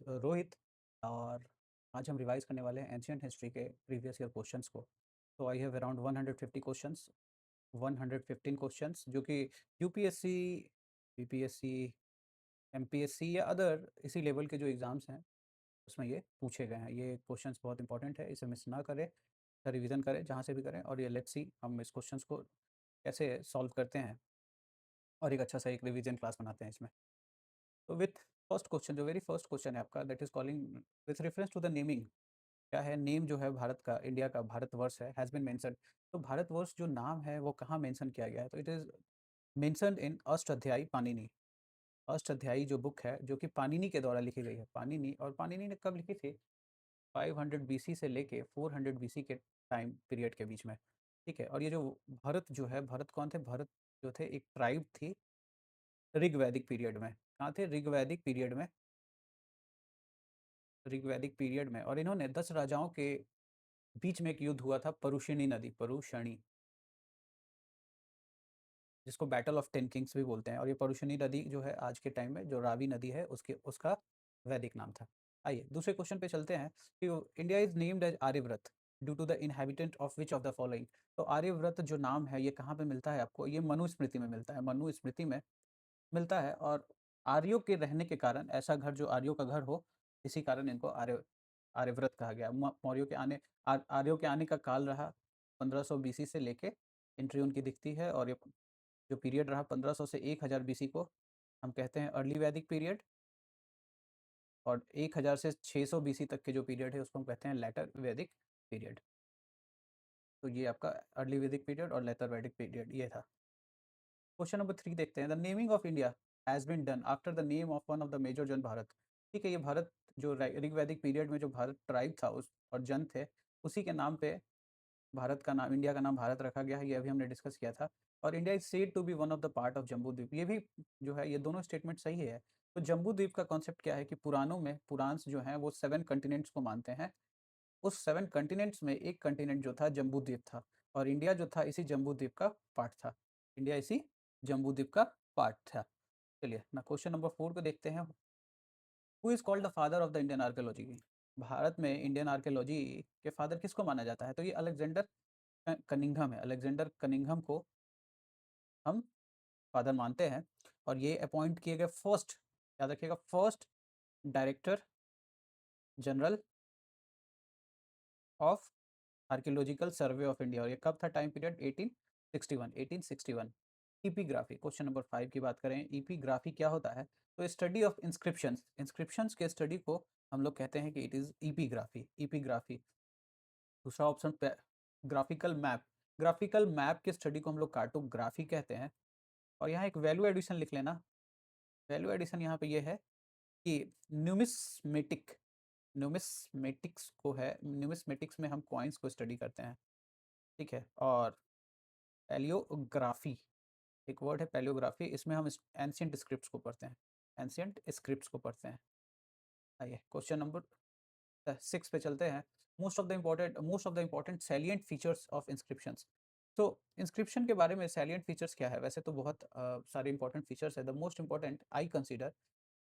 रोहित और आज हम रिवाइज करने वाले हैं एंशियंट हिस्ट्री के प्रीवियस ईयर क्वेश्चंस को। तो I have around 150 questions, 115 questions जो कि यूपीएससी, बीपीएससी, एमपीएससी या अदर इसी लेवल के जो एग्ज़ाम्स हैं उसमें ये पूछे गए हैं। ये क्वेश्चंस बहुत इंपॉर्टेंट है, इसे मिस ना करें, रिवीजन करें जहाँ से भी करें। और ये लेट्स सी हम इस क्वेश्चंस को कैसे सॉल्व करते हैं और एक अच्छा सा एक रिवीजन क्लास बनाते हैं इसमें। तो विथ फर्स्ट क्वेश्चन, जो वेरी फर्स्ट क्वेश्चन है आपका, that is calling with reference to the naming. क्या है नेम जो है भारत का, इंडिया का भारतवर्ष है, हैज़ बीन मेंशन। तो भारतवर्ष जो नाम है वो कहाँ मेंशन किया गया है? तो it is mentioned in Ashtadhyayi Panini. Ashtadhyayi जो बुक है जो कि पाणिनि के द्वारा लिखी गई है, पाणिनि। और पाणिनि ने कब लिखी थी? 500 बीसी से लेके 400 बीसी के टाइम पीरियड के बीच में। ठीक है। और ये जो भरत जो है, भरत कौन थे? भरत जो थे एक ट्राइब थी ऋग्वैदिक पीरियड में। कहाँ थे? ऋग्वैदिक पीरियड में, ऋग्वैदिक पीरियड में। और इन्होंने 10 राजाओं के बीच में एक युद्ध हुआ था, परुशिनी नदी, परुशणी, जिसको बैटल ऑफ 10 किंग्स भी बोलते हैं। और ये परुशिनी नदी जो है आज के टाइम में जो रावी नदी है उसका वैदिक नाम था। आइए दूसरे क्वेश्चन पे चलते हैं कि India is named as Aryavrat due to the inhabitant of which of the following. तो आर्यव्रत जो नाम है ये कहाँ पे मिलता है आपको? ये मनुस्मृति में मिलता है, मनुस्मृति में मिलता है। और आर्यों के रहने के कारण, ऐसा घर जो आर्यों का घर हो, इसी कारण इनको आर्यव्रत कहा गया। मौर्यों के आने, आर्यों के आने का काल रहा 1500 बीसी से लेके, एंट्री उनकी दिखती है। और ये जो पीरियड रहा 1500 से 1000 बीसी को हम कहते हैं अर्ली वैदिक पीरियड। और 1000 से 600 बीसी तक के जो पीरियड है उसको हम कहते हैं लेटर वैदिक पीरियड। तो ये आपका अर्ली वैदिक पीरियड और लेटर वैदिक पीरियड ये था। क्वेश्चन नंबर 3 देखते हैं। The naming of India has been done after the name of one of the major जन भारत। ठीक है, ये भारत जो ऋग्वैदिक पीरियड में जो भारत ट्राइब था उस और जन थे, उसी के नाम पे भारत का नाम, इंडिया का नाम भारत रखा गया है। ये अभी हमने डिस्कस किया था। और India is said to be one of the part of Jambu Dweep. ये भी जो है, ये दोनों स्टेटमेंट सही है। तो जम्बू द्वीप का कॉन्सेप्ट क्या है कि पुराणों में, पुराण्स जो हैं वो 7 कॉन्टिनेंट्स को मानते हैं। उस 7 कॉन्टिनेंट्स में एक कॉन्टिनेंट जो था जम्बू द्वीप था, और इंडिया जो था इसी जम्बू द्वीप का पार्ट था। इंडिया इसी जम्बू द्वीप का पार्ट था। चलिए ना क्वेश्चन नंबर 4 को देखते हैं। Who is called the father of the Indian archaeology? Bharat में इंडियन आर्कियोलॉजी के फादर किसको माना जाता है? तो ये अलेक्जेंडर कनिंघम है। अलेक्जेंडर कनिंघम को हम फादर मानते हैं। और ये अपॉइंट किए गए फर्स्ट, याद रखिएगा, first director general of archaeological survey of India. और ये कब था? Time period 1861, 1861। ईपीग्राफी, क्वेश्चन नंबर 5 की बात करें। ईपीग्राफी क्या होता है? तो स्टडी ऑफ इंस्क्रिप्शंस, इंस्क्रिप्शंस के स्टडी को हम लोग कहते हैं कि इट इज ईपीग्राफी, ईपीग्राफी। दूसरा option graphical map, graphical map के स्टडी को हम लोग कार्टोग्राफी कहते हैं। और यहाँ एक वैल्यू एडिशन लिख लेना। वैल्यू एडिशन यहाँ पे ये है कि न्यूमिस्मेटिक, न्यूमिस्मेटिक्स को है, न्यूमिस्मेटिक्स में हम कॉइन्स को स्टडी करते हैं। ठीक है। और पैलियोग्राफी, एक वर्ड है पैलियोग्राफी, इसमें हम एंशियंट स्क्रिप्ट्स को पढ़ते हैं, एंशियंट स्क्रिप्ट्स को पढ़ते हैं। आइए क्वेश्चन नंबर 6 पे चलते हैं। Most of the important salient features of inscriptions. तो इंस्क्रिप्शन के बारे में सैलिएंट फीचर्स क्या है? वैसे तो बहुत सारे इंपॉर्टेंट फीचर्स है। The most important I consider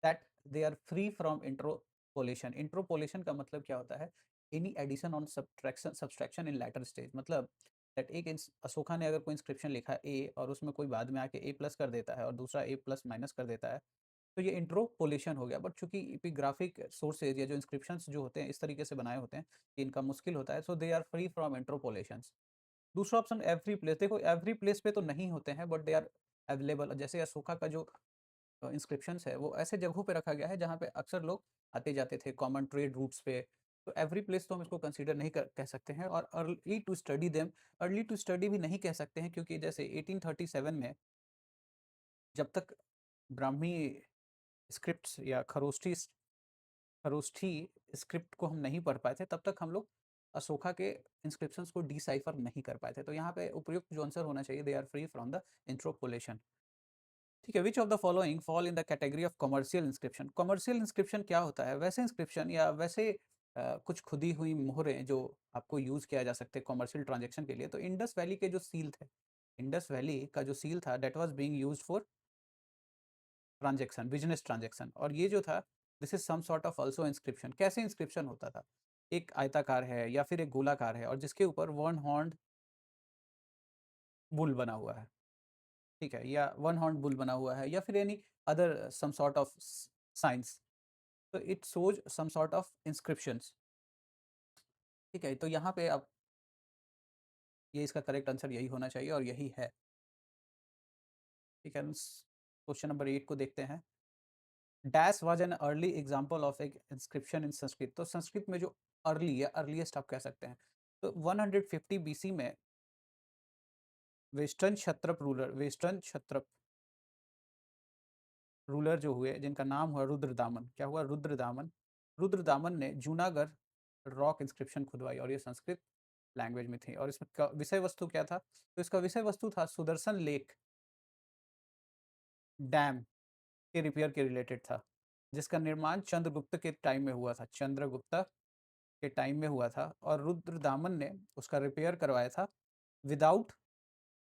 that they are free from interpolation. Interpolation का मतलब क्या होता है? Any addition on subtraction, subtraction in later stage. मतलब दैट एक अशोका ने अगर कोई इंस्क्रिप्शन लिखा ए और उसमें कोई बाद में आके ए प्लस कर देता है और दूसरा ए प्लस माइनस कर देता है, तो ये इंट्रोपोलेशन हो गया। बट चूंकि एपिग्राफिक सोर्सेज या जो इंस्क्रिप्शंस जो होते हैं इस तरीके से बनाए होते हैं कि इनका मुश्किल होता है, सो दे आर फ्री फ्रॉम इंट्रोपोलेशंस। दूसरा ऑप्शन एवरी प्लेस। देखो एवरी प्लेस पे तो नहीं होते हैं बट दे आर अवेलेबल। जैसे अशोका का जो इंस्क्रिप्शंस है वो ऐसे जगहों पे रखा गया है जहाँ पे अक्सर लोग आते जाते थे, कॉमन ट्रेड रूट्स पे। तो एवरी प्लेस तो हम इसको कंसीडर नहीं कह सकते हैं। और early to study them, early to study भी नहीं कह सकते हैं, क्योंकि जैसे 1837 में जब तक ब्राह्मी स्क्रिप्ट्स या खरोष्ठी स्क्रिप्ट को हम नहीं पढ़ पाए थे, तब तक हम लोग अशोका के इंस्क्रिप्शंस को डिसाइफर नहीं कर पाए थे। तो यहाँ पे उपयुक्त जो आंसर होना चाहिए, they are free from the interpolation. ठीक है। Which of the following fall in the category of commercial inscription? Commercial inscription क्या होता है? वैसे इंस्क्रिप्शन या वैसे कुछ खुदी हुई मोहरें जो आपको यूज किया जा सकते हैं कमर्शियल ट्रांजेक्शन के लिए। तो इंडस वैली के जो सील थे, इंडस वैली का जो सील था, that was being used for transaction, business transaction. और ये जो था this is some sort of also inscription. कैसे इंस्क्रिप्शन होता था? एक आयताकार है या फिर एक गोलाकार है और जिसके ऊपर वन हॉर्न बुल बना हुआ है, ठीक है, या वन हॉर्न बुल बना हुआ है या फिर any other some sort of science, तो it shows some sort of inscriptions. ठीक है, तो यहाँ पे अब ये इसका करेक्ट आंसर यही होना चाहिए और यही है। ठीक है, क्वेश्चन नंबर 8 को देखते हैं। Dash was an early example of एक इंस्क्रिप्शन इन संस्कृत। तो संस्कृत में जो अर्ली या अर्लीस्ट आप कह सकते हैं, तो 150 बीसी में वेस्टर्न क्षत्रप रूलर जो हुए, जिनका नाम हुआ रुद्रदामन। क्या हुआ? रुद्रदामन। रुद्रदामन ने जूनागढ़ रॉक इंस्क्रिप्शन खुदवाई और ये संस्कृत लैंग्वेज में थी। और इसमें विषय वस्तु क्या था? तो इसका विषय वस्तु था सुदर्शन लेक डैम के रिपेयर के रिलेटेड था, जिसका निर्माण चंद्रगुप्त के टाइम में हुआ था, चंद्रगुप्ता के टाइम में हुआ था। और रुद्रदामन ने उसका रिपेयर करवाया था without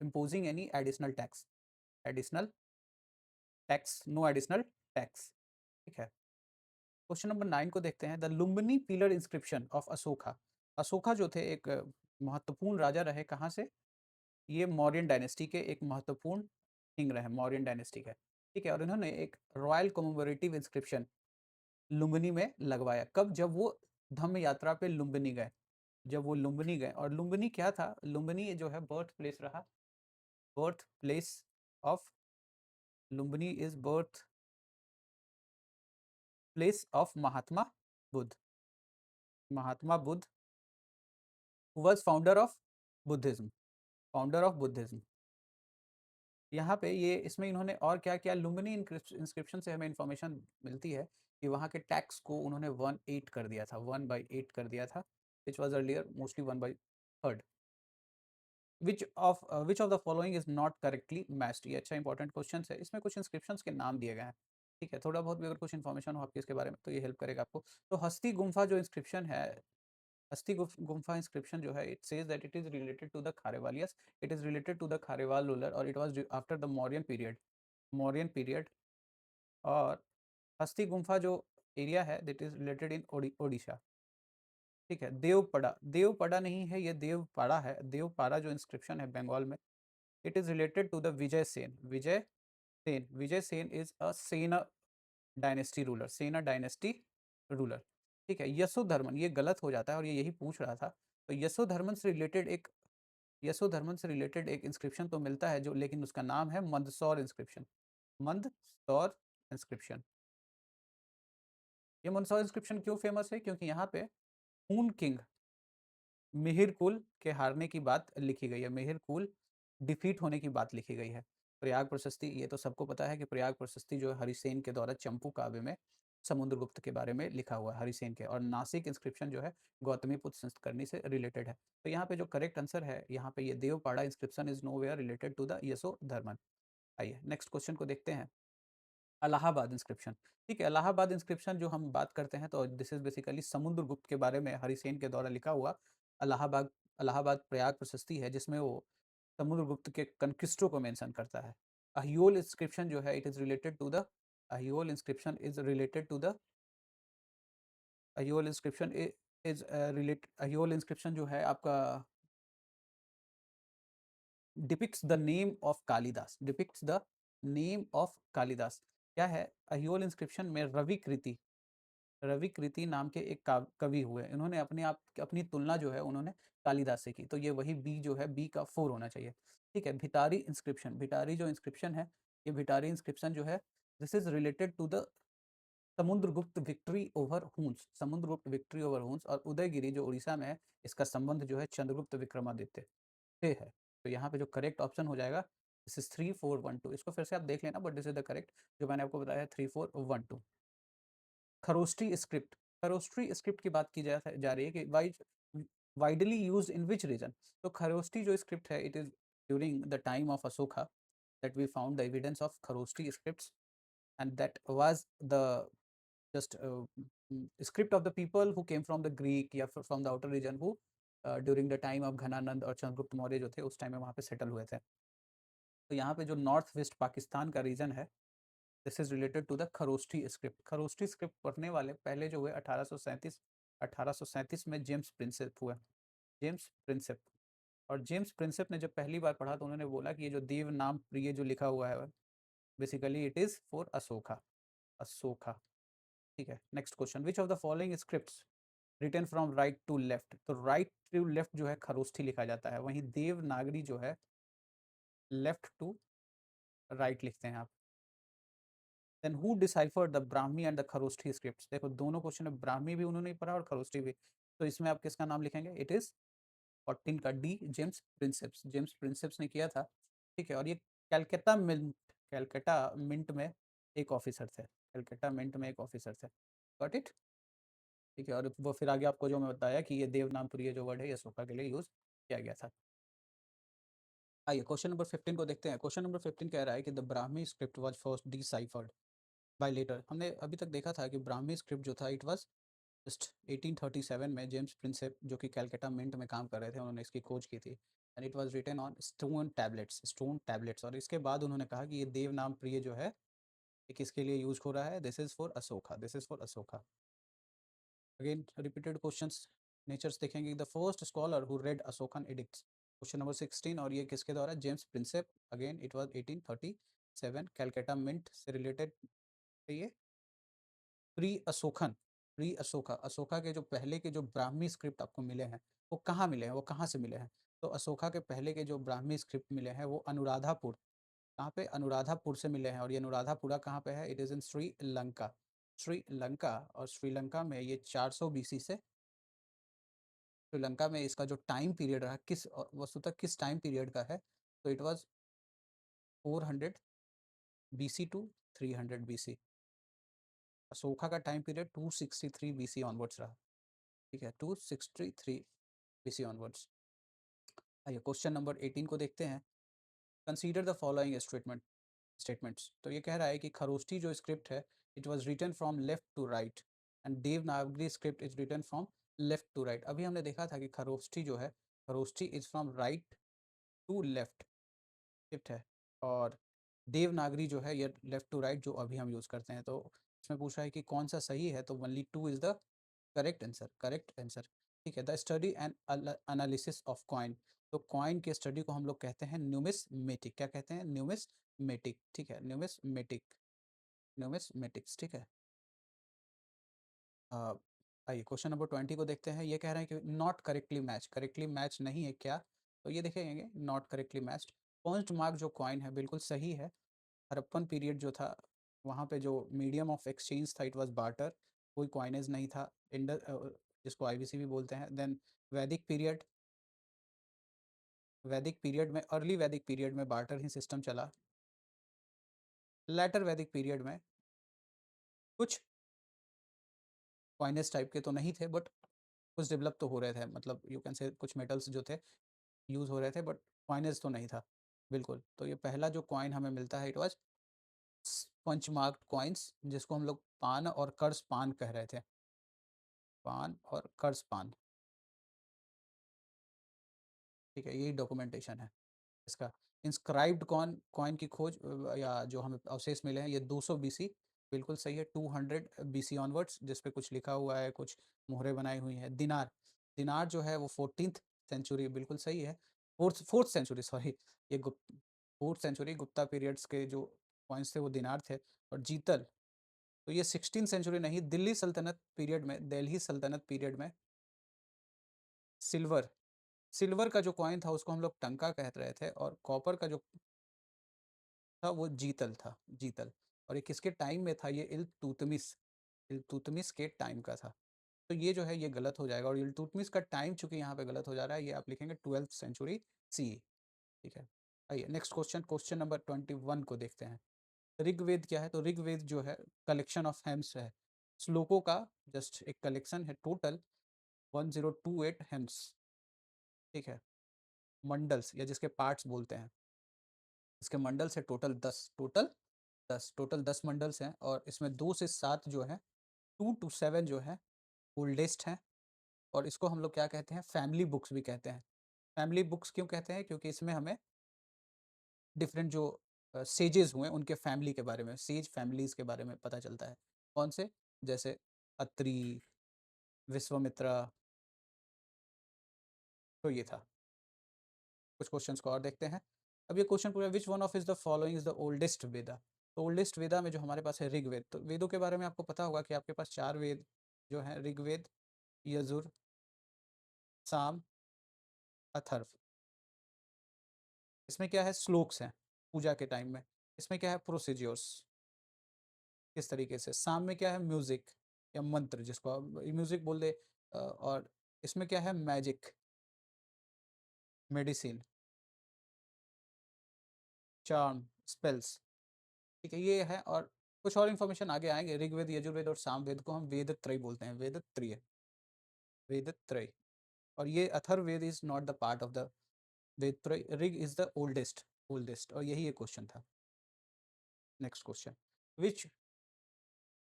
imposing any additional tax, no additional tax. ठीक है, क्वेश्चन नंबर 9 को देखते हैं। The Lumbini pillar inscription of Ashoka. Ashoka जो थे एक महत्वपूर्ण राजा रहे, कहाँ से? ये मौर्यन डायनेस्टी के एक महत्वपूर्ण किंग रहे, मौर्यन डायनेस्टी के। ठीक है, और इन्होंने एक रॉयल कमेमोरेटिव इंस्क्रिप्शन लुम्बिनी में लगवाया। कब? जब वो धम्म यात्रा पे लुम्बिनी गए। जब वो लुम्बिनी गए, और लुम्बिनी क्या था? लुम्बिनी जो है बर्थ प्लेस रहा, birth place of Lumbini is birth place of Mahatma Buddha. Mahatma Buddha was founder of Buddhism, founder of Buddhism. यहाँ पे ये इसमें इन्होंने और क्या किया? लुम्बिनी इंस्क्रिप्शन से हमें इंफॉर्मेशन मिलती है कि वहाँ के टैक्स को उन्होंने 1/8 कर दिया था, 1/8 कर दिया था, which was earlier mostly 1/3। Which of the following is not correctly matched. ये अच्छा इंपॉर्टेंट क्वेश्चन है। इसमें कुछ इंस्क्रिप्शंस के नाम दिए गए हैं। ठीक है, थोड़ा बहुत भी अगर कुछ इन्फॉर्मेशन हो आपकी इसके बारे में तो ये हेल्प करेगा आपको। तो हस्ती गुम्फा जो इंस्क्रिप्शन है, हस्ती गुम्फा इंस्क्रिप्शन जो है, it says that it is related to the Kharavelas, it is related to the Kharavela ruler और it was after the Mauryan period. और हस्ती गुम्फा जो एरिया है that is related in Odisha. ठीक है, देवपड़ा नहीं है, ये देवपाड़ा है। देवपाड़ा जो इंस्क्रिप्शन है बंगाल में, it is related to the Vijay Sen is a Sena dynasty ruler, Sena dynasty ruler. ठीक है, यशोधर्मन, ये गलत हो जाता है और ये यही पूछ रहा था। तो यशोधर्मन से रिलेटेड एक इंस्क्रिप्शन तो मिलता है जो, लेकिन उसका नाम है मंदसौर इंस्क्रिप्शन, मंदसौर इंस्क्रिप्शन। ये मंदसौर इंस्क्रिप्शन क्यों फेमस है? क्योंकि यहाँ पे हून किंग मिहिर कुल के हारने की बात लिखी गई है, मिहिर कुल डिफीट होने की बात लिखी गई है। प्रयाग प्रशस्ति, ये तो सबको पता है कि प्रयाग प्रशस्ति जो है हरिसेन के द्वारा चंपू काव्य में समुद्रगुप्त के बारे में लिखा हुआ है, हरिसेन के। और नासिक इंस्क्रिप्शन जो है गौतमीपुत्र संस्करणी से रिलेटेड है। तो यहाँ पे जो करेक्ट आंसर है, यहाँ पे ये Deopara inscription is nowhere related to the Yashodharman. आइए नेक्स्ट क्वेश्चन को देखते हैं। इलाहाबाद इंस्क्रिप्शन। ठीक है, इलाहाबाद इंस्क्रिप्शन जो हम बात करते हैं तो दिस इज बेसिकली समुद्रगुप्त के बारे में हरिसेन के द्वारा लिखा हुआ इलाहाबाद इलाहाबाद प्रयाग प्रशस्ति है, जिसमें वो समुद्रगुप्त के कनक्विस्टो को मेंशन करता है। अहियोल इंस्क्रिप्शन जो है, it is related to the Aihole inscription is related to the Aihole inscription is related Aihole inscription जो है आपका depicts the name of Kalidas, depicts the name of Kalidas. क्या है? अहियोल इंस्क्रिप्शन में रवि कृति नाम के एक कवि हुए, इन्होंने अपनी तुलना जो है उन्होंने कालिदास से की। तो ये वही बी जो है, बी का 4 होना चाहिए। ठीक है, भिटारी इंस्क्रिप्शन, भिटारी जो इंस्क्रिप्शन है, ये भिटारी इंस्क्रिप्शन जो है, this is related to the Samudragupta victory over Huns, Samudragupta victory over Huns. और उदयगिरी जो उड़ीसा में है, इसका संबंध जो है चंद्रगुप्त विक्रमादित्य से है। तो यहाँ पे जो करेक्ट ऑप्शन हो जाएगा, दिस इज 3 4 1 2। इसको फिर से आप देख लेना, but this is the correct जो मैंने आपको बताया, 3 4 1 2। खरोष्टी स्क्रिप्ट, खरोष्टी स्क्रिप्ट की बात की जा रही है कि widely used in which region. तो खरोष्टी जो स्क्रिप्ट है, it is during the time of Ashoka that we found the evidence of Kharoshthi scripts, and that was the just script of the people who came from the Greek या from the outer region who during the time of Ghananand और चंद्रगुप्त मौर्य जो थे उस time में वहाँ पे settle हुए थे। तो यहाँ पे जो नॉर्थ वेस्ट पाकिस्तान का रीजन है, this is related to the Kharoshthi script. Kharoshthi script पढ़ने वाले पहले जो हुए 1837 में जेम्स प्रिंसेप हुए, जेम्स प्रिंसेप। और जेम्स प्रिंसेप ने जब पहली बार पढ़ा तो उन्होंने बोला कि ये जो देव नाम प्रिय जो लिखा हुआ है basically it is for Ashoka, Ashoka. ठीक है, next question, which of the following scripts written from right to left. तो राइट टू लेफ्ट जो है खरोष्ठी लिखा जाता है, वहीं देवनागरी जो है लेफ्ट टू राइट लिखते हैं आप। Then who deciphered the Brahmi and the Kharoshthi scripts. देखो दोनों क्वेश्चन में ब्राह्मी भी उन्होंने पढ़ा और खरोष्ठी भी, तो इसमें आप किसका नाम लिखेंगे, इट इज 14 का डी, जेम्स प्रिंसेप्स, जेम्स प्रिंसेप्स ने किया था। ठीक है, और ये कैलकाटा मिंट, कैलकाटा मिंट में एक ऑफिसर थे, कैलकाटा मिंट में एक ऑफिसर थे। Got it. ठीक है, और वो फिर आगे आपको जो मैं बताया कि ये देवनामपुरी जो वर्ड है ये अशोका के लिए यूज किया गया था। आइए क्वेश्चन नंबर 15 को देखते हैं। क्वेश्चन नंबर 15 कह रहा है कि the Brahmi script was first deciphered by later. हमने अभी तक देखा था कि ब्राह्मी स्क्रिप्ट जो था इट वाज जस्ट 1837 में जेम्स प्रिंसेप जो कि कैलकाटा मिंट में काम कर रहे थे, उन्होंने इसकी खोज की थी। And it was written on stone tablets, stone tablets. और इसके बाद उन्होंने कहा कि ये देवनाम प्रिय जो है ये किसके लिए यूज हो रहा है, this is for Ashoka, this is for Ashoka. Again repeated questions, natures देखेंगे। The first scholar who read Ashokan edicts, question number 16, और ये किसके द्वारा, James Prinsep. Again it was 1837, Calcutta mint से रिलेटेड ये प्री अशोकन, प्री अशोका, अशोका के जो पहले के जो ब्राह्मी स्क्रिप्ट आपको मिले हैं वो कहाँ मिले हैं, वो कहाँ से मिले हैं। तो अशोका के पहले के जो ब्राह्मी स्क्रिप्ट मिले हैं वो अनुराधापुर, कहाँ पे, अनुराधापुर से मिले हैं। और ये अनुराधापुरा कहाँ पे है, इट इज़ इन श्रीलंका, श्रीलंका। और श्रीलंका में ये 400 बीसी से, श्रीलंका में इसका जो टाइम पीरियड रहा किस वस्तुतः किस टाइम पीरियड का है, तो it was 400 BC to 300 BC. Ashoka का टाइम पीरियड 263 बीसी ऑनवर्ड्स रहा। ठीक है, 263 बीसी ऑनवर्ड्स। आइए क्वेश्चन नंबर 18 को देखते हैं। Consider the following statements. तो ये कह रहा है कि खरोष्ठी जो स्क्रिप्ट है it was written from left to right and Devanagari script is written from left to right. अभी हमने देखा था कि खरोष्ठी जो है, Kharoshthi is from right to left, shift है। और देवनागरी जो है ये लेफ्ट टू राइट जो अभी हम यूज़ करते हैं। तो इसमें पूछा है कि कौन सा सही है, तो only 2 is the correct answer, correct answer. ठीक है, the study and analysis of coin. तो कॉइन के स्टडी को हम लोग कहते हैं न्यूमिसमेटिक। क्या कहते हैं, न्यूमिसमेटिक। ठीक है, न्यूमिसमेटिक, न्यूमिसमेटिक्स। ठीक है, आइए क्वेश्चन नंबर 20 को देखते हैं। ये कह रहे हैं कि not correctly match, correctly match नहीं है क्या, तो ये देखेंगे not correctly matched. Point mark जो कॉइन है बिल्कुल सही है। हड़प्पन पीरियड जो था वहाँ पे जो मीडियम ऑफ एक्सचेंज था इट वाज बार्टर, कोई कॉइनेज नहीं था। जिसको आईबीसी भी बोलते हैं। देन वैदिक पीरियड, वैदिक पीरियड में, अर्ली वैदिक पीरियड में बार्टर ही सिस्टम चला। लेटर वैदिक पीरियड में कुछ कॉइनेज टाइप के तो नहीं थे बट कुछ डेवलप तो हो रहे थे, मतलब यू कैन से कुछ मेटल्स जो थे यूज़ हो रहे थे बट कॉइनेज तो नहीं था बिल्कुल। तो ये पहला जो कॉइन हमें मिलता है it was punch marked coins, जिसको हम लोग पान और कर्स पान कह रहे थे, पान और कर्स पान। ठीक है, यही डॉक्यूमेंटेशन है इसका। इंस्क्राइब्ड कॉइन, कॉइन की खोज या जो हमें अवशेष मिले हैं ये 200 बीसी, बिल्कुल सही है। 200 बीसी ऑनवर्ड्स जिस पे कुछ लिखा हुआ है, कुछ मोहरें बनाई हुई हैं। दिनार, दिनार जो है वो 14th सेंचुरी, बिल्कुल सही है। फोर्थ सेंचुरी सॉरी, ये फोर्थ सेंचुरी गुप्ता पीरियड्स के जो कॉइन्स थे वो दिनार थे। और जीतल, तो ये 16 सेंचुरी नहीं, दिल्ली सल्तनत पीरियड में, दिल्ली सल्तनत पीरियड में सिल्वर, सिल्वर का जो कॉइन था उसको हम लोग टंका कह रहे थे, और कॉपर का जो था वो जीतल था, जीतल। और ये किसके टाइम में था, ये इल्तुतमिश, इल्तुतमिश के टाइम का था। तो ये जो है ये गलत हो जाएगा, और इल्तुतमिश का टाइम चूंकि यहाँ पे गलत हो जा रहा है, ये आप लिखेंगे 12th सेंचुरी सी। ठीक है, आइए नेक्स्ट क्वेश्चन, क्वेश्चन नंबर 21 को देखते हैं। ऋग्वेद क्या है, तो ऋग्वेद जो है कलेक्शन ऑफ हेम्स है, श्लोकों का जस्ट एक कलेक्शन है। टोटल 1028 हेम्स। ठीक है, मंडल्स या जिसके पार्ट्स बोलते हैं, इसके मंडल्स है टोटल 10, टोटल 10, टोटल 10 मंडल्स हैं। और इसमें 2 से 7 जो है, 2 to 7 जो है ओल्डेस्ट हैं। और इसको हम लोग क्या कहते हैं, फैमिली बुक्स भी कहते हैं। फैमिली बुक्स क्यों कहते हैं, क्योंकि इसमें हमें डिफरेंट जो सेजेस हुए उनके फैमिली के बारे में, सेज फैमिलीज के बारे में पता चलता है। कौन से? जैसे अत्रि, विश्वामित्रा। तो ये था। कुछ क्वेश्चंस को और देखते हैं। अब ये क्वेश्चन पूरा, which one of is the following is the oldest Veda. तो ओल्डेस्ट वेदा में जो हमारे पास है ऋग्वेद। तो वेदों के बारे में आपको पता होगा कि आपके पास 4 वेद जो हैं, ऋग्वेद, यजुर, साम, अथर्व। इसमें क्या है? श्लोक्स हैं पूजा के टाइम में। इसमें क्या है? प्रोसीजर्स, किस तरीके से। साम में क्या है? म्यूजिक या मंत्र, जिसको आप म्यूजिक बोल दे। और इसमें क्या है? Magic, medicine, charm, spells. ठीक है, ये है। और कुछ और इन्फॉर्मेशन आगे आएंगे। ऋग्वेद, यजुर्वेद और सामवेद को हम वेद त्रय बोलते हैं, वेद त्रय, वेद त्रय। और ये Atharvaveda is not the part of the Veda traya. Rig is the oldest, oldest. और यही एक क्वेश्चन था। नेक्स्ट क्वेश्चन, विच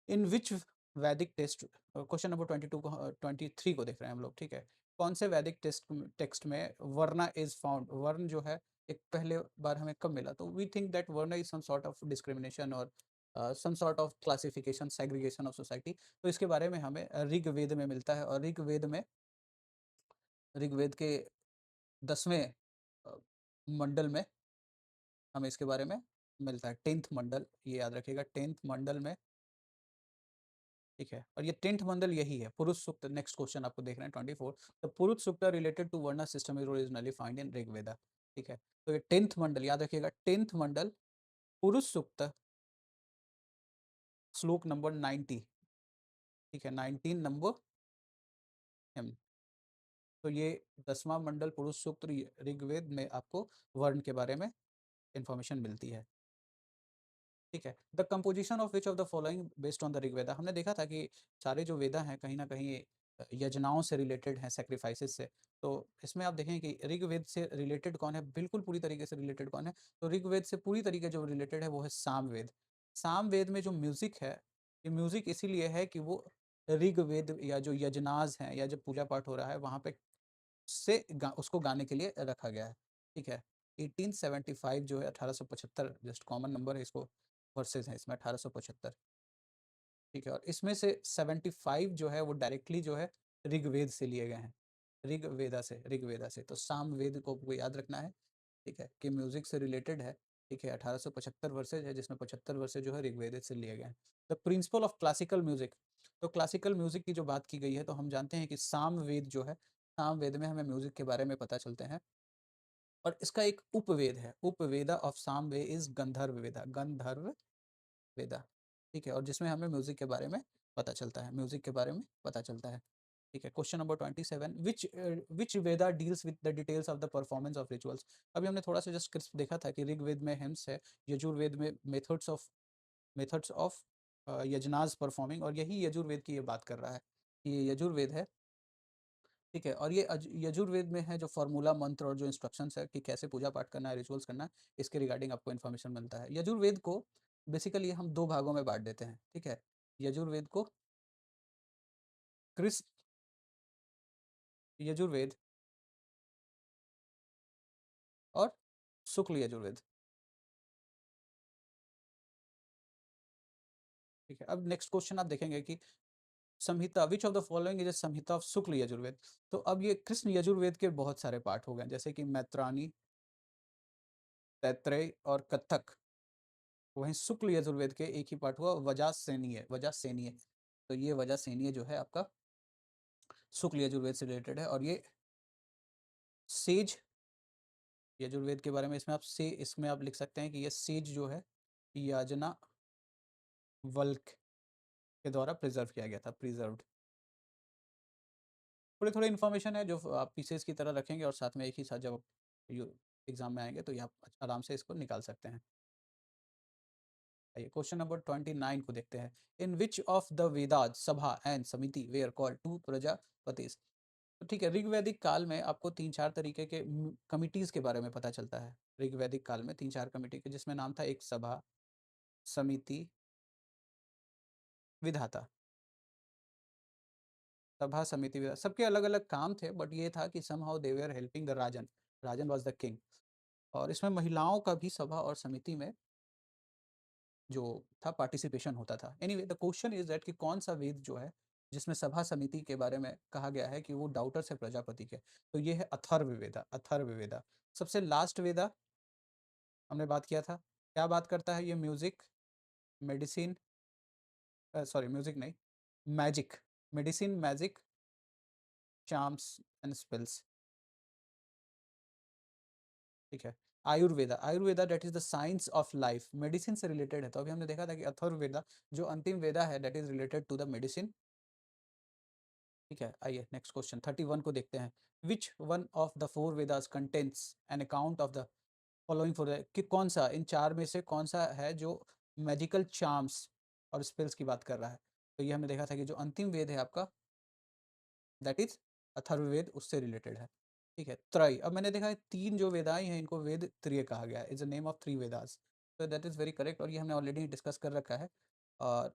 इन विच वैदिक टेस्ट, क्वेश्चन नंबर 22 को 23 को देख रहे हैं हम लोग। ठीक है, कौन से वैदिक टेक्स्ट में वर्ना इज फाउंड। वर्ण जो है एक पहले बार हमें कब मिला? तो we think that varna is some sort of discrimination और some sort of classification, segregation of society. तो इसके बारे में हमें ऋग्वेद में मिलता है। और ऋग्वेद में, ऋग्वेद के 10वें मंडल में हमें इसके बारे में मिलता है। 10th मंडल, ये याद रखिएगा, 10th मंडल में। ठीक है, और ये 10th मंडल यही है, पुरुष सूक्त। नेक्स्ट क्वेश्चन आपको देख रहे हैं 24, द पुरुष सूक्त रिलेटेड टू वर्ण system is originally find in Rigveda. ठीक है, तो ये 10th मंडल याद रखिएगा, 10th मंडल, पुरुष सूक्त, श्लोक नंबर 90। ठीक है, 19 नंबर एम। तो ये 10वां मंडल, पुरुष सूक्त, ऋग्वेद में आपको वर्ण के बारे में इंफॉर्मेशन मिलती है। ठीक है, the composition of which of the following based on the Rigveda. हमने देखा था कि सारे जो वेदा हैं कहीं ना कहीं यजनाओं से रिलेटेड हैं, सेक्रीफाइसेस से। तो इसमें आप देखें कि ऋग्वेद से रिलेटेड कौन है, बिल्कुल पूरी तरीके से रिलेटेड कौन है? तो ऋग्वेद से पूरी तरीके जो रिलेटेड है वो है सामवेद। सामवेद में जो म्यूजिक है, ये म्यूजिक इसीलिए है कि वो ऋग्वेद या जो यजनाज हैं या जो पूजा पाठ हो रहा है वहाँ पे उसको गाने के लिए रखा गया है। ठीक है, 1875 जो है, 1875 जस्ट कॉमन नंबर है, इसको वर्सेस हैं इसमें 1875। ठीक है, और इसमें से 75 जो है वो डायरेक्टली जो है ऋग्वेद से लिए गए हैं, ऋग्वेदा से, ऋग्वेदा से। तो सामवेद को आपको याद रखना है। ठीक है, कि म्यूजिक से रिलेटेड है। ठीक है, 1875 वर्सेज है, जिसमें 75 वर्सेज जो है ऋग्वेद से लिए गए हैं। The principle of classical music. तो क्लासिकल म्यूजिक की जो बात की गई है, तो हम जानते हैं कि सामवेद जो है, सामवेद में हमें म्यूजिक के बारे में पता चलते हैं। और इसका एक उपवेद है, उपवेदा ऑफ सामवेद इज गंधर्व वेदा, गंधर्व वेदा। ठीक है, और जिसमें हमें म्यूजिक के बारे में पता चलता है, म्यूजिक के बारे में पता चलता है। ठीक है, question number 27, which Veda deals with the details of the performance of rituals. अभी हमने थोड़ा सा जस्ट क्रिस्प देखा था कि ऋग्वेद में हिम्स है, यजुर्वेद में मेथड्स ऑफ यजनाज परफॉर्मिंग, और यही यजुर्वेद की ये बात कर रहा है कि ये यजुर्वेद है। ठीक है, और ये यजुर्वेद में है जो फॉर्मूला, मंत्र और जो इंस्ट्रक्शंस है कि कैसे पूजा पाठ करना है, रिचुअल्स करना है, इसके रिगार्डिंग आपको इन्फॉर्मेशन मिलता है। यजुर्वेद को बेसिकली हम 2 भागों में बांट देते हैं। ठीक है, यजुर्वेद को कृष्ण यजुर्वेद और शुक्ल यजुर्वेद। ठीक है, अब नेक्स्ट क्वेश्चन आप देखेंगे कि Samhita, which of the following is a Samhita of Shukla Yajurveda. तो अब ये कृष्ण यजुर्वेद के बहुत सारे पार्ट हो गए, जैसे कि मैत्रानी, तैत्रेय और कत्थक। वहीं शुक्ल यजुर्वेद के एक ही पार्ट हुआ, वजासेनीय, वजासेनीय। तो ये वजासेनीय जो है आपका शुक्ल यजुर्वेद से रिलेटेड है। और ये सेज यजुर्वेद के बारे में, इसमें आप लिख सकते हैं कि ये सेज जो है, याजना वल्क के द्वारा प्रिजर्व किया गया था, प्रिजर्व्ड। थोड़े थोड़े इन्फॉर्मेशन है जो आप पीसेस की तरह रखेंगे और साथ में एक ही साथ जब एग्जाम में आएंगे तो ये आप आराम से इसको निकाल सकते हैं। आइए क्वेश्चन नंबर 29 को देखते हैं। In which of the Vedas सभा एंड समिति वेयर कॉल्ड टू प्रजापतिस। तो ठीक है, ऋग्वैदिक काल में आपको 3-4 तरीके के कमिटीज के बारे में पता चलता है। ऋग्वैदिक काल में 3-4 कमिटी के, जिसमें नाम था एक सभा, समिति, विधाता। सभा, समिति, विधाता, सबके अलग अलग काम थे, बट ये था कि somehow they were helping the Rajan, Rajan was the king. और इसमें महिलाओं का भी सभा और समिति में जो था पार्टिसिपेशन होता था। Anyway the question is that कि कौन सा वेद जो है जिसमें सभा समिति के बारे में कहा गया है कि वो डाउटर्स है प्रजापति के, तो ये है अथर्ववेदा। अथर्ववेदा सबसे लास्ट वेदा हमने बात किया था। क्या बात करता है ये? म्यूजिक, मेडिसिन, सॉरी म्यूजिक नहीं, magic, medicine, magic, charms and spells. ठीक है। Ayurveda, Ayurveda that is the science of life, medicine से रिलेटेड है। तो अभी हमने देखा था कि अथर्ववेदा जो अंतिम वेदा है that is related to the medicine. ठीक है, आइए नेक्स्ट क्वेश्चन 31 को देखते हैं। Which one of the four Vedas contains an account of the following four, कि कौन सा इन चार में से कौन सा है जो मैजिकल चार्म्स और स्पेल्स की बात कर रहा है? तो ये हमने देखा था कि जो अंतिम वेद है आपका दैट इज अथर्ववेद, उससे रिलेटेड है। ठीक है, त्रय, अब मैंने देखा है तीन जो वेदाएं हैं इनको वेद त्रय कहा गया है, is the name of three Vedas, तो दैट इज वेरी करेक्ट और ये हमने ऑलरेडी डिस्कस कर रखा है। और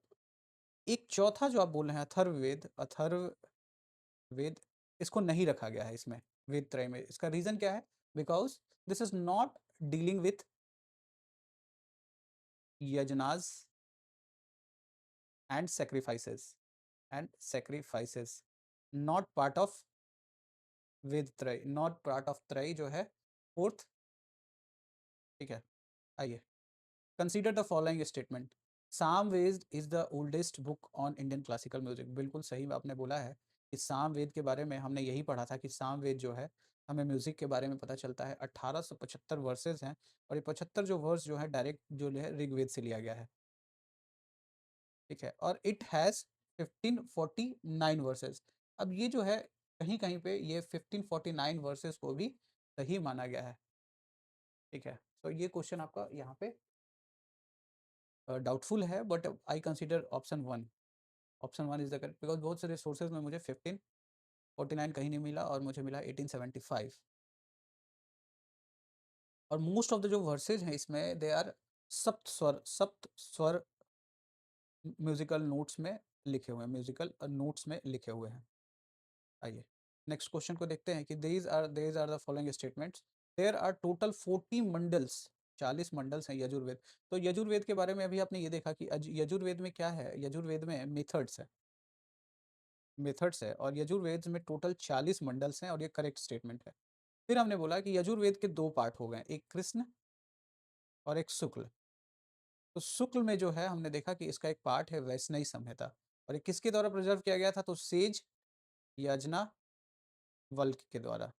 एक चौथा जो आप बोल रहे हैं अथर्ववेद, अथर्ववेद, इसको नहीं रखा गया है इसमें वेद त्रय में। इसका रीजन क्या है? Because this is not dealing with yajnas and sacrifices not part of Veda traya, not part of त्रय जो है फोर्थ। ठीक है, आइए consider the following statement. Samaveda is the oldest book on Indian classical music. बिल्कुल सही आपने बोला है कि सामवेद के बारे में हमने यही पढ़ा था कि सामवेद जो है हमें म्यूजिक के बारे में पता चलता है 1875 वर्सेज हैं और ये 75 जो वर्स जो है डायरेक्ट जो है ऋग्वेद से लिया गया है। ठीक है, और इट हैज़ 1549 वर्सेस। अब ये जो है कहीं कहीं पे ये 1549 वर्सेस को भी सही माना गया है। ठीक है, तो ये क्वेश्चन आपका यहाँ पे डाउटफुल है but I consider option one, option one is the correct because बहुत सारे सोर्सेज में मुझे 1549 कहीं नहीं मिला और मुझे मिला 1875। और मोस्ट ऑफ द जो वर्सेज हैं इसमें दे आर सप्त स्वर म्यूजिकल नोट्स में लिखे हुए हैं, म्यूजिकल नोट्स में लिखे हुए हैं। आइए नेक्स्ट क्वेश्चन को देखते हैं कि there are the following statements. There are total 40 mandals, 40 mandals हैं यजुर्वेद। तो यजुर्वेद के बारे में अभी आपने ये देखा कि यजुर्वेद में क्या है, यजुर्वेद में मेथड्स है, मेथड्स है और यजुर्वेद में टोटल 40 मंडल्स हैं और ये करेक्ट स्टेटमेंट है। फिर हमने बोला कि यजुर्वेद के दो पार्ट हो गए, एक कृष्ण और एक शुक्ल। तो शुक्ल में जो है हमने देखा कि इसका एक पार्ट है वैष्णवी संहिता और ये किसके द्वारा प्रिजर्व किया गया था? तो सेज याजना वल्क के द्वारा।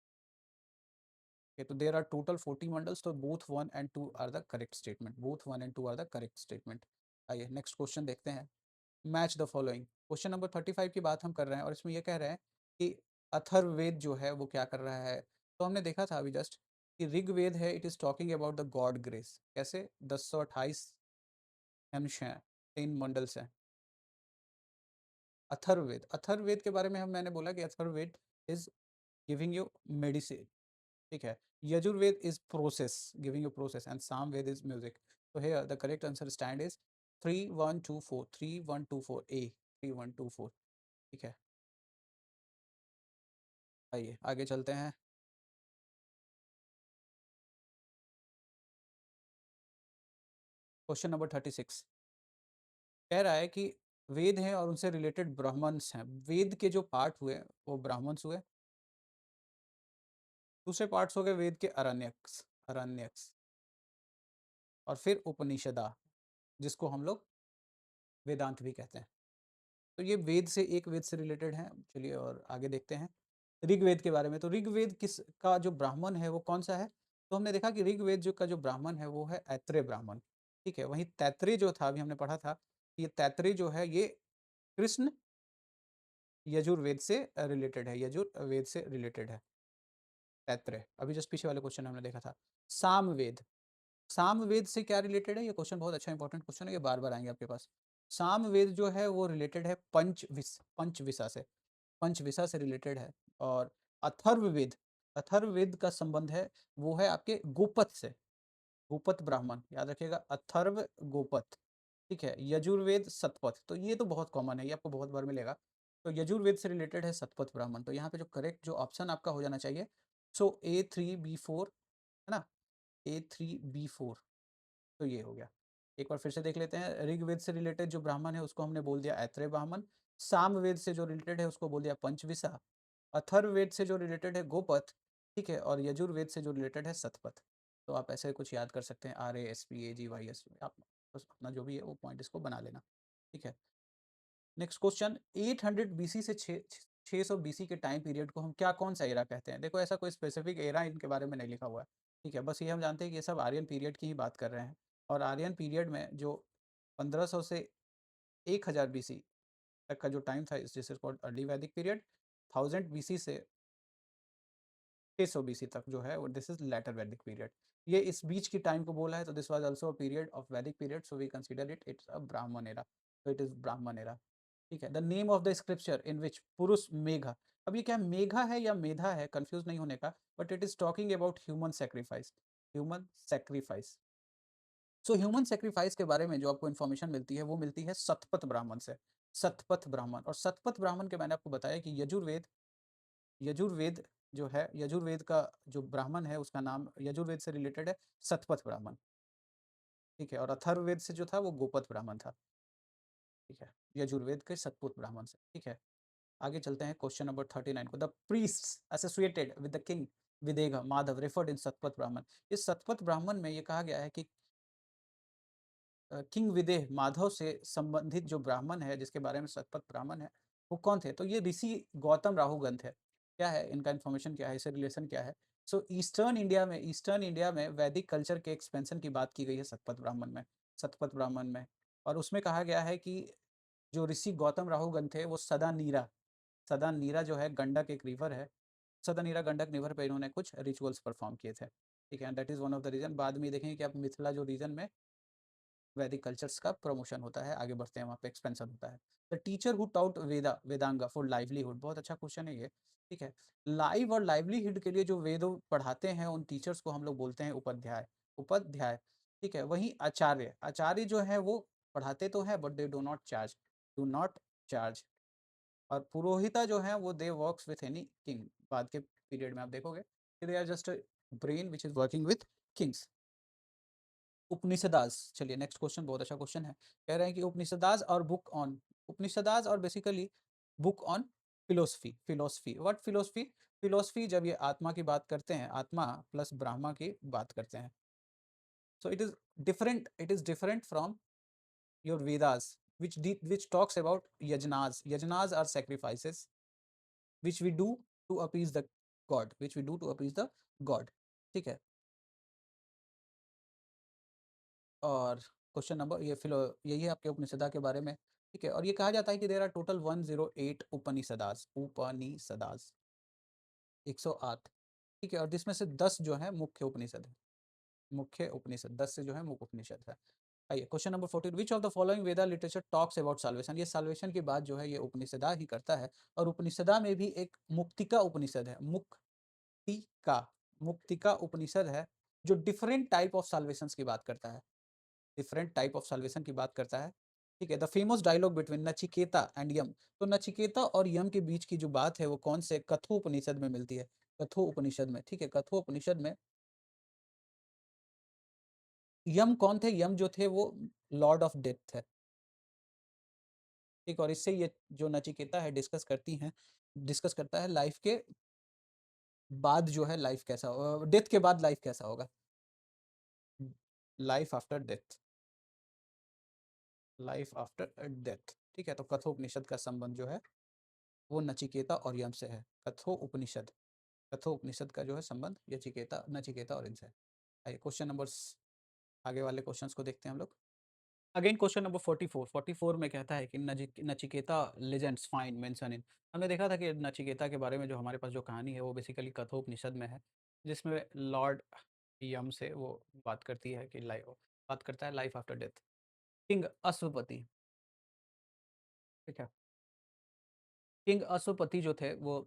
Okay, तो देर आर टोटल 40 मंडल्स, तो both 1 and 2 are the correct statement, both 1 and 2 are the correct statement. आइए नेक्स्ट क्वेश्चन देखते हैं। Match the following, question number 35 की बात हम कर रहे हैं और इसमें ये कह रहे हैं कि अथर्ववेद जो है वो क्या कर रहा है? तो हमने देखा था अभी जस्ट कि ऋग्वेद है, it is talking about the God grace. कैसे? 1028 अंश हैं, 3 मंडल्स हैं। अथर्ववेद, अथर्ववेद के बारे में हम मैंने बोला कि Atharvaveda is giving you medicine. ठीक है, Yajurveda is process, giving you process and Samaveda is music. तो here the correct answer stand is 3124, 3124 A, 3124। ठीक है, आइए आगे चलते हैं। क्वेश्चन नंबर 36 कह रहा है कि वेद हैं और उनसे रिलेटेड ब्राह्मण्स हैं। वेद के जो पार्ट हुए वो ब्राह्मण्स हुए, दूसरे पार्ट्स हो गए वेद के अरण्यक्स, अरण्यक्स, और फिर उपनिषदा जिसको हम लोग वेदांत भी कहते हैं। तो ये वेद से, एक वेद से रिलेटेड हैं। चलिए और आगे देखते हैं ऋग्वेद के बारे में। तो ऋग्वेद किस का जो ब्राह्मण है वो कौन सा है? तो हमने देखा कि ऋग्वेद जो का जो ब्राह्मण है वो है ऐत्रेय ब्राह्मण। ठीक है, वहीं तैत्रेय जो था, अभी हमने पढ़ा था, ये तैत्रेय जो है ये कृष्ण यजुर्वेद से रिलेटेड है, यजुर्वेद से रिलेटेड है तैत्रेय। अभी जस्ट पीछे वाले क्वेश्चन में हमने देखा था। सामवेद, सामवेद से क्या रिलेटेड है? ये क्वेश्चन बहुत अच्छा इंपॉर्टेंट क्वेश्चन है, ये बार बार आएंगे आपके पास। सामवेद जो है वो रिलेटेड है पंचविसा से, पंचविसा से रिलेटेड है। और अथर्ववेद, अथर्ववेद का संबंध है वो है आपके गोपत से, गोपत ब्राह्मण, याद रखिएगा, अथर्व गोपत। ठीक है, यजुर्वेद सतपथ, तो ये तो बहुत कॉमन है, ये आपको बहुत बार मिलेगा। तो यजुर्वेद से रिलेटेड है सतपथ ब्राह्मण। तो यहाँ पे जो करेक्ट जो ऑप्शन आपका हो जाना चाहिए, सो A3B4 है ना, A3B4, तो ये हो गया। एक बार फिर से देख लेते हैं। ऋग्वेद से रिलेटेड जो ब्राह्मण है उसको हमने बोल दिया ऐत्रेय ब्राह्मण। सामवेद से जो रिलेटेड है उसको बोल दिया पंचविसा। अथर्ववेद से जो रिलेटेड है गोपथ, ठीक है, और यजुर्वेद से जो रिलेटेड है सतपथ। तो आप ऐसे कुछ याद कर सकते हैं, RASPAGYS, आप बस अपना जो भी है वो पॉइंट इसको बना लेना, ठीक है। नेक्स्ट क्वेश्चन, 800 बीसी से 600 बीसी के टाइम पीरियड को हम क्या कौन सा एरा कहते हैं? देखो ऐसा कोई स्पेसिफिक एरा इनके बारे में नहीं लिखा हुआ है, ठीक है, बस ये हम जानते हैं कि ये सब आर्यन पीरियड की ही बात कर रहे हैं। और आर्यन पीरियड में जो 1500 से 1000 बीसी तक का जो टाइम था, this is called early Vedic period. 1000 BC से 600 बीसी तक जो है वो this is later Vedic period. ये इस बीच की टाइम को बोला है, तो this was also a period of Vedic period, so we consider it it's a Brahmana era. तो इट इज ब्राह्मण एरा, ठीक है। The name of the scripture in which Purushamedha, अब ये क्या मेघा है या मेधा है, कंफ्यूज नहीं होने का, but it is talking about human sacrifice, human sacrifice. So human sacrifice के बारे में जो आपको इन्फॉर्मेशन मिलती है वो मिलती है सतपथ ब्राह्मण से। सतपथ ब्राह्मण, और सतपथ ब्राह्मण के मैंने आपको बताया कि यजुर्वेद, यजुर्वेद जो है, यजुर्वेद का जो ब्राह्मण है उसका नाम यजुर्वेद से रिलेटेड है सतपथ ब्राह्मण, ठीक है, और अथर्ववेद से जो था वो गोपथ ब्राह्मण था, ठीक है, यजुर्वेद के सतपुत ब्राह्मण से, ठीक है। आगे चलते हैं क्वेश्चन नंबर 39 को। The priests associated with the king Videha Madhava referred in Shatapatha Brahmana. इस सतपथ ब्राह्मण में ये कहा गया है कि किंग विदेह माधव से संबंधित जो ब्राह्मण है जिसके बारे में सतपथ ब्राह्मण है वो कौन थे? तो ये ऋषि गौतम राहु ग्रंथ है। क्या है इनका इन्फॉर्मेशन, क्या है, इससे रिलेशन क्या है? सो ईस्टर्न इंडिया में वैदिक कल्चर के एक्सपेंशन की बात की गई है सतपथ ब्राह्मण में, सतपथ ब्राह्मण में। और उसमें कहा गया है कि जो ऋषि गौतम राहु ग्रंथ थे वो सदा नीरा, सदा नीरा जो है गंडक एक रिवर है, सदा नीरा गंडक रिवर पे इन्होंने कुछ रिचुअल्स परफॉर्म किए थे, ठीक है। That is one of the reason. बाद में देखेंगे कि आप मिथिला जो रीजन में वैदिक कल्चर्स का प्रमोशन होता है, आगे बढ़ते हैं वहाँ पे एक्सपेंशन होता है। The teacher who taught Vedanga for livelihood, बहुत अच्छा क्वेश्चन है ये, ठीक है। लाइव और लाइवलीहुड के लिए जो वेदों पढ़ाते हैं उन टीचर्स को हम लोग बोलते हैं उपाध्याय, उपाध्याय, ठीक है। वहीं आचार्य, आचार्य जो है वो पढ़ाते तो है but they do not charge, do not charge. और पुरोहिता जो है वो they works with any king, बाद के पीरियड में आप देखोगे they are just brain which is working with kings. Upanishadas, चलिए नेक्स्ट क्वेश्चन, बहुत अच्छा क्वेश्चन है। कह रहे हैं कि उपनिषदास और बुक ऑन, उपनिषदास और basically book on philosophy, philosophy what philosophy, philosophy जब ये आत्मा की बात करते हैं, आत्मा प्लस ब्रह्मा की बात करते हैं, so it is different, it is different from your Vedas which talks about yajnas, yajnas are sacrifices which we do to appease the god, which we do to appease the god, ठीक है। और question number ये फिलो यही है आपके उपनिषदा के बारे में, ठीक है। और ये कहा जाता है कि देर आर टोटल 108 उपनिषदास, उपनिषदास 108, ठीक है, और जिसमें से 10 जो है मुख्य उपनिषद है, मुख्य उपनिषद 10 से जो है मुख्य उपनिषद है। आइए question number 14, which of the following Veda literature talks about salvation, ये साल्वेशन की बात जो है ये उपनिषदा ही करता है। और उपनिषदा में भी एक मुक्तिका उपनिषद है, मुक्तिका, मुक्तिका उपनिषद है जो डिफरेंट टाइप ऑफ साल्वेशन की बात करता है, डिफरेंट टाइप ऑफ साल्वेशन की बात करता है, ठीक है। The famous dialogue between Nachiketa and Yama, तो नचिकेता और यम के बीच की जो बात है वो कौन से कठोपनिषद में मिलती है? कठोपनिषद में, ठीक है, कठोपनिषद में। यम कौन थे? यम जो थे वो लॉर्ड ऑफ डेथ है, ठीक। और इससे ये जो नचिकेता है डिस्कस करती हैं, डिस्कस करता है लाइफ के बाद जो है लाइफ कैसा डेथ के बाद लाइफ कैसा होगा, life after death, life after death, ठीक है। तो कठोपनिषद का संबंध जो है वो नचिकेता और यम से है। कठोपनिषद, कठोपनिषद का जो है संबंध यचिकेता, नचिकेता और इनसे है। आइए क्वेश्चन नंबर आगे वाले क्वेश्चंस को देखते हैं हम लोग। अगेन क्वेश्चन नंबर 44, 44 में कहता है कि Nachiketa legends find mention in, हमने देखा था कि नचिकेता के बारे में जो हमारे पास जो कहानी है वो बेसिकली कठोपनिषद में है, जिसमें लॉर्ड यम से वो बात करती है कि लाइफ, बात करता है life after death. King Ashwapati, ठीक है, किंग अश्वपति जो थे वो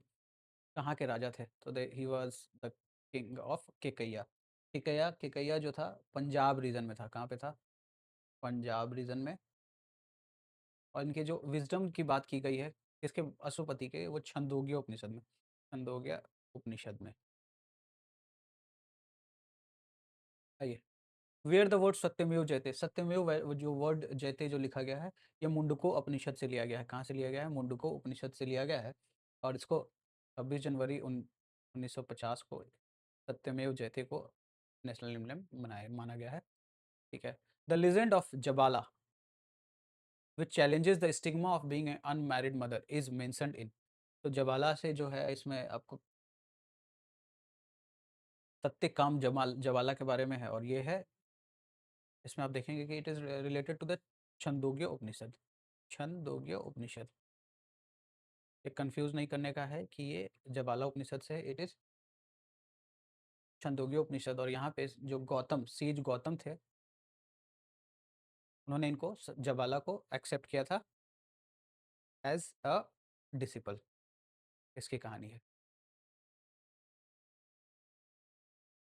कहाँ के राजा थे? तो they he was the king of Kekaya, Kekaya, Kekaya जो था पंजाब रीजन में था। कहाँ पे था? पंजाब रीजन में। और इनके जो विज़डम की बात की गई है किसके? अश्वपति के, वो छंदोग्य उपनिषद में, छंदोग्य उपनिषद में। आइए वेयर द वर्ड सत्यमेव जयते, सत्यमेव वो जो वर्ड जयते जो लिखा गया है, ये मुंडको उपनिषद से लिया गया है। कहाँ से लिया गया है? मुंडको उपनिषद से लिया गया है और इसको 26 जनवरी 1950 को सत्यमेव जयते को नेशनल एम्ब्लम बनाया माना गया है। ठीक है। The legend of Jabala which challenges the stigma of being an unmarried mother is mentioned in. तो जबाला से जो है इसमें आपको सत्य काम जमाल जवाला के बारे में है और ये है इसमें आप देखेंगे कि it is related to the Chandogya Upanishad. Chandogya Upanishad, ये कंफ्यूज नहीं करने का है कि ये जबाला उपनिषद से, इट इज छंदोग्य उपनिषद। और यहाँ पे जो गौतम सीज गौतम थे, उन्होंने इनको जबाला को एक्सेप्ट किया था एज अ डिसिपल। इसकी कहानी है।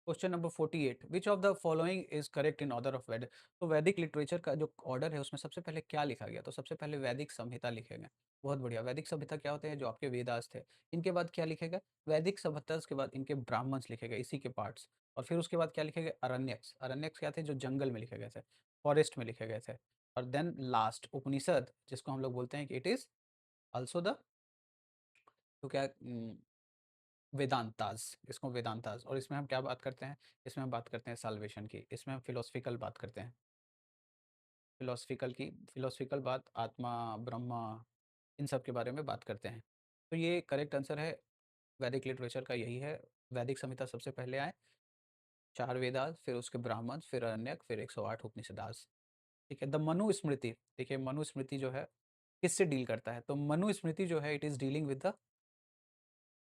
Question number 48, which of the following is correct in order of वैदिक। तो वैदिक लिटरेचर का जो ऑर्डर है उसमें सबसे पहले क्या लिखा गया? तो सबसे पहले वैदिक संहिता लिखे गए। बहुत बढ़िया। वैदिक संहिता क्या होते हैं? जो आपके वेदास थे। इनके बाद क्या लिखे गए? वैदिक संहिता के बाद इनके ब्राह्मण्स लिखे गए, इसी के पार्ट्स। और फिर उसके बाद क्या लिखे गए? अरण्यक्स। अरण्यक्स क्या थे? जो जंगल में लिखे गए थे, फॉरेस्ट में लिखे गए थे। और देन लास्ट उपनिषद, जिसको हम लोग बोलते हैं कि इट इज ऑल्सो द, तो क्या वेदांतास, इसको वेदांतास। और इसमें हम क्या बात करते हैं? इसमें हम बात करते हैं साल्वेशन की। इसमें हम फिलोसफिकल बात करते हैं, फिलोसफिकल की, फिलोसफिकल बात, आत्मा, ब्रह्मा, इन सब के बारे में बात करते हैं। तो ये करेक्ट आंसर है वैदिक लिटरेचर का, यही है। वैदिक संहिता सबसे पहले आए, 4 वेदास, फिर उसके ब्राह्मण, फिर अरण्यक, फिर 108 उपनिषदास। ठीक है। द मनुस्मृति, देखिए मनुस्मृति जो है किससे डील करता है? तो मनुस्मृति जो है it is dealing with the,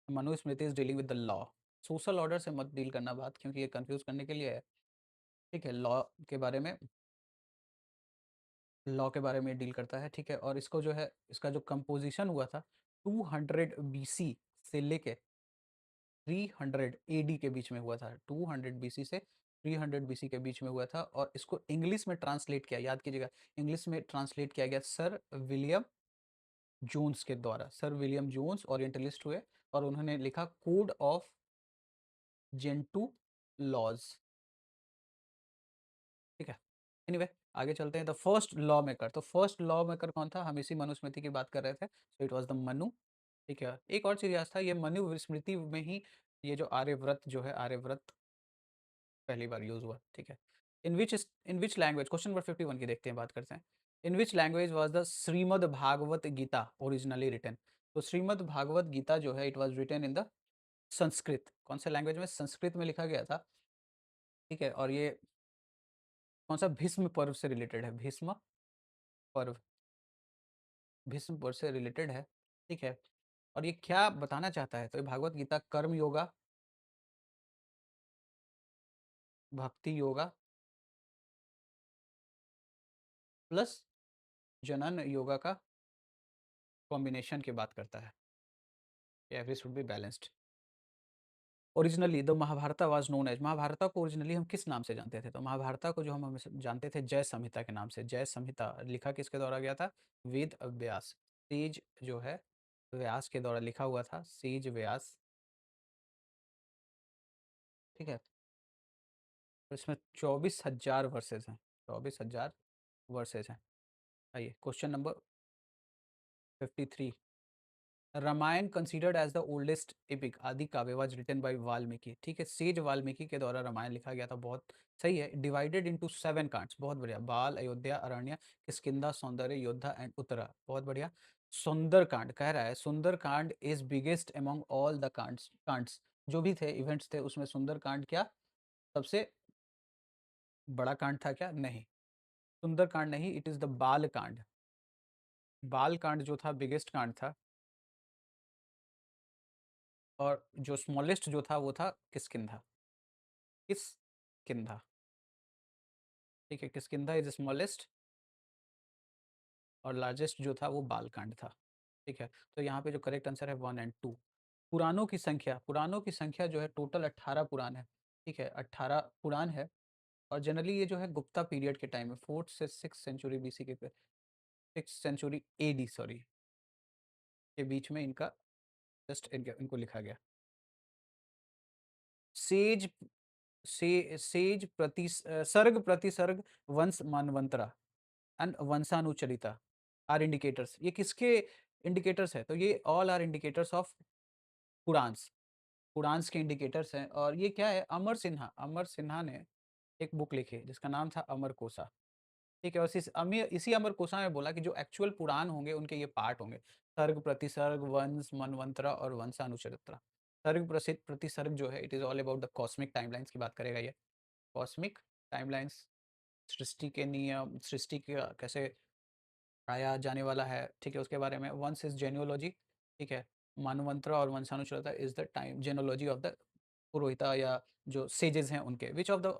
Manusmriti is dealing with the law. Social order से मत डील करना बात, क्योंकि ये कंफ्यूज करने के लिए है। ठीक है। लॉ के बारे में, लॉ के बारे में डील करता है। ठीक है। और इसको जो है, इसका जो कंपोजिशन हुआ था 200 बीसी से लेके 300 एडी के बीच में हुआ था। 200 बीसी से 300 बीसी के बीच में हुआ था। और इसको इंग्लिश में ट्रांसलेट किया, याद कीजिएगा, इंग्लिश में ट्रांसलेट किया गया सर विलियम जोन्स के द्वारा। सर विलियम जोन्स ओरिएंटलिस्ट हुए और उन्होंने लिखा कोड ऑफ जेंटू लॉज। ठीक है। एनीवे आगे चलते हैं। द फर्स्ट लॉ मेकर, तो फर्स्ट लॉ मेकर कौन था? हम इसी मनुस्मृति की बात कर रहे थे। So it was the Manu. ठीक है। एक और चीज याद था, ये मनु स्मृति में ही ये जो आर्यव्रत जो है, आर्यव्रत पहली बार यूज हुआ। ठीक है। In which language, question number 51 की देखते हैं, बात करते हैं। In which language was the Shrimad Bhagavad Gita originally written. तो श्रीमद् भागवत गीता जो है it was written in the Sanskrit. कौन से लैंग्वेज में? संस्कृत में लिखा गया था। ठीक है। और ये कौन सा? भीष्म पर्व से रिलेटेड है। भीष्म पर्व, भीष्म पर्व से रिलेटेड है। ठीक है। और ये क्या बताना चाहता है? तो ये भागवत गीता कर्म योगा, भक्ति योगा प्लस जनन योगा का कॉम्बिनेशन की बात करता है। Every should be balanced. Originally the Mahabharata was known as, Mahabharata को ओरिजिनली हम किस नाम से जानते थे? तो महाभारत को जो हम हमेशा जानते थे जय संहिता के नाम से। जय संहिता लिखा किसके द्वारा गया था? वेद व्यास। सेज जो है व्यास के द्वारा लिखा हुआ था, सेज व्यास। ठीक है। तो इसमें 24,000 वर्सेज हैं, 24,000 वर्सेज हैं। आइए question number 53, Ramayana considered as the oldest epic, Adi Kavya was written by Valmiki. ठीक है। सेज वाल्मीकि के द्वारा रामायण लिखा गया था। बहुत सही है। Divided into 7 कांड्स। बहुत बढ़िया। बाल, अयोध्या, अरण्य, किष्किंधा, सौंदर्य, योद्धा एंड उत्तरा। बहुत बढ़िया। सुंदर कांड कह रहा है, Sundar Kand is biggest among all the kands जो भी थे, इवेंट्स थे, उसमें सुंदर कांड क्या सबसे बड़ा कांड था? क्या? नहीं, सुंदर कांड नहीं, इट इज द बाल कांड। बाल कांड जो था बिगेस्ट कांड था। और जो स्मॉलेस्ट जो था वो था किष्किंधा। किष्किंधा। ठीक है। किष्किंधा इज स्मॉलेस्ट और लार्जेस्ट जो था वो बाल कांड था। ठीक है। तो यहाँ पे जो करेक्ट आंसर है 1 एंड 2। पुराणों की संख्या, पुराणों की संख्या जो है टोटल 18 पुराण है। ठीक है। 18 पुराण है। और जनरली ये जो है गुप्ता पीरियड के टाइम में 4th से 6th सेंचुरी बीसी के, 6th सेंचुरी एडी सॉरी, के बीच में इनका जस्ट इनको लिखा गया। Says says Sarga Pratisarga Vamsha Manvantara and Vamshanucharita are indicators. ये किसके इंडिकेटर्स है? तो ये all are indicators of Puranas. Puranas के इंडिकेटर्स हैं। और ये क्या है? अमर सिन्हा ने एक बुक लिखी जिसका नाम था अमर कोसा। ठीक है? और इसी अमर कोसा में बोला कि जो एक्चुअल पुराण होंगे उनके ये पार्ट होंगे, सर्ग प्रतिसर्ग वंश मनवंतरा और वंशानुचरित्रा। सर्ग प्रतिसर्ग जो है it is all about the cosmic timelines की बात करेगा ये। कॉस्मिक टाइमलाइंस, सृष्टि के नियम, सृष्टि का कैसे आया जाने वाला है, ठीक है, उसके बारे में। वंश इज जेन्योलॉजी, ठीक है। मानवंतरा और Vanshanucharita is the time genealogy of the purohita या जो सेजेस हैं उनके। Which of the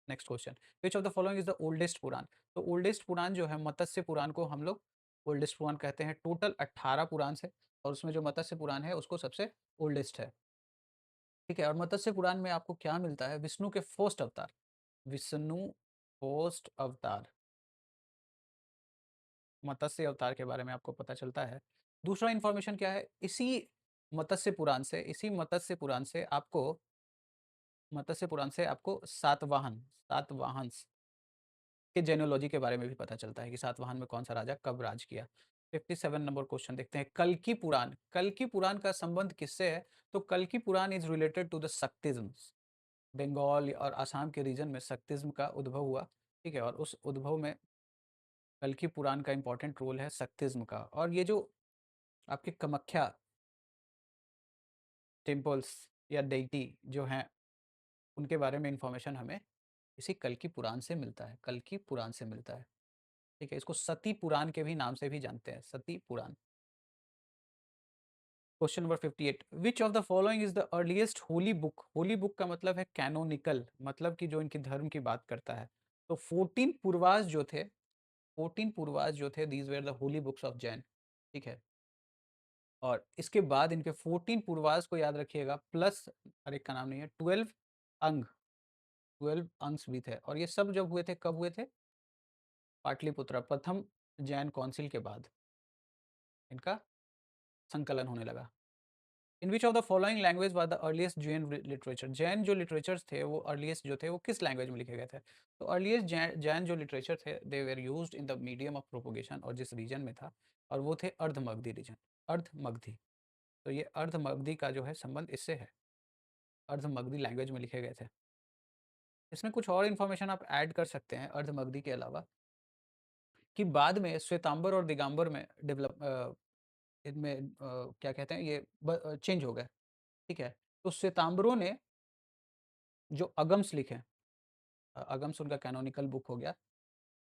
next question, which of the following is the oldest Purana? तो ओल्डेस्ट पुराण जो है मत्स्य पुराण को हम लोग ओल्डेस्ट पुराण कहते हैं। टोटल 18 पुराण है और उसमें जो मत्स्य पुराण है उसको सबसे ओल्डेस्ट है, ठीक है। और मत्स्य पुराण में आपको क्या मिलता है? विष्णु के फर्स्ट अवतार, विष्णु फर्स्ट अवतार, मत्स्य अवतार के बारे में आपको पता चलता है। दूसरा इन्फॉर्मेशन क्या है? इसी मत्स्य पुराण से आपको सातवाहन के जेनोलॉजी के बारे में भी पता चलता है कि सातवाहन में कौन सा राजा कब राज किया। 57 नंबर क्वेश्चन देखते हैं। कल्कि पुराण का संबंध किससे है? तो कल्कि Purana is related to the Shaktism. Bengal और आसाम के रीजन में शक्तिज्म का उद्भव हुआ, ठीक है। और उस उद्भव में कल्कि पुराण का इंपॉर्टेंट रोल है शक्तिज्म का। और ये जो आपके कामाख्या टेम्पल्स या डेइटी जो हैं उनके बारे में इंफॉर्मेशन हमें इसी कल्कि पुराण से मिलता है, कल्कि पुराण से मिलता है, ठीक है। इसको सती पुराण के भी नाम से भी जानते हैं, Sati Purana. Question number 58, which of the following is the earliest holy book? Holy book का मतलब है कैनोनिकल, मतलब कि जो इनकी धर्म की बात करता है। तो 14 पूर्वाज जो थे these were the holy books of Jain, ठीक है। और इसके बाद इनके 14 पूर्वाज को याद रखिएगा, प्लस हर एक का नाम नहीं है, अंग 12 अंश भी थे। और ये सब जब हुए थे, कब हुए थे? पाटलिपुत्रा प्रथम जैन काउंसिल के बाद इनका संकलन होने लगा। In which of the following language was the earliest Jain literature? Jain जो लिटरेचर्स थे वो अर्लीस्ट जो थे वो किस लैंग्वेज में लिखे गए थे? तो अर्लीस्ट जैन जो लिटरेचर थे they were used in the medium of propagation, और जिस रीजन में था, और वो थे अर्धमगधी रीजन, अर्धमगधी। तो ये अर्धमगधी का जो है संबंध इससे है, अर्धमगधी लैंग्वेज में लिखे गए थे। इसमें कुछ और इन्फॉर्मेशन आप ऐड कर सकते हैं अर्धमगधी के अलावा, कि बाद में श्वेतांबर और दिगंबर में इनमें क्या कहते हैं ये चेंज हो गए, ठीक है। तो श्वेतांबरों ने जो अगम्स लिखे, अगम्स उनका कैनोनिकल बुक हो गया,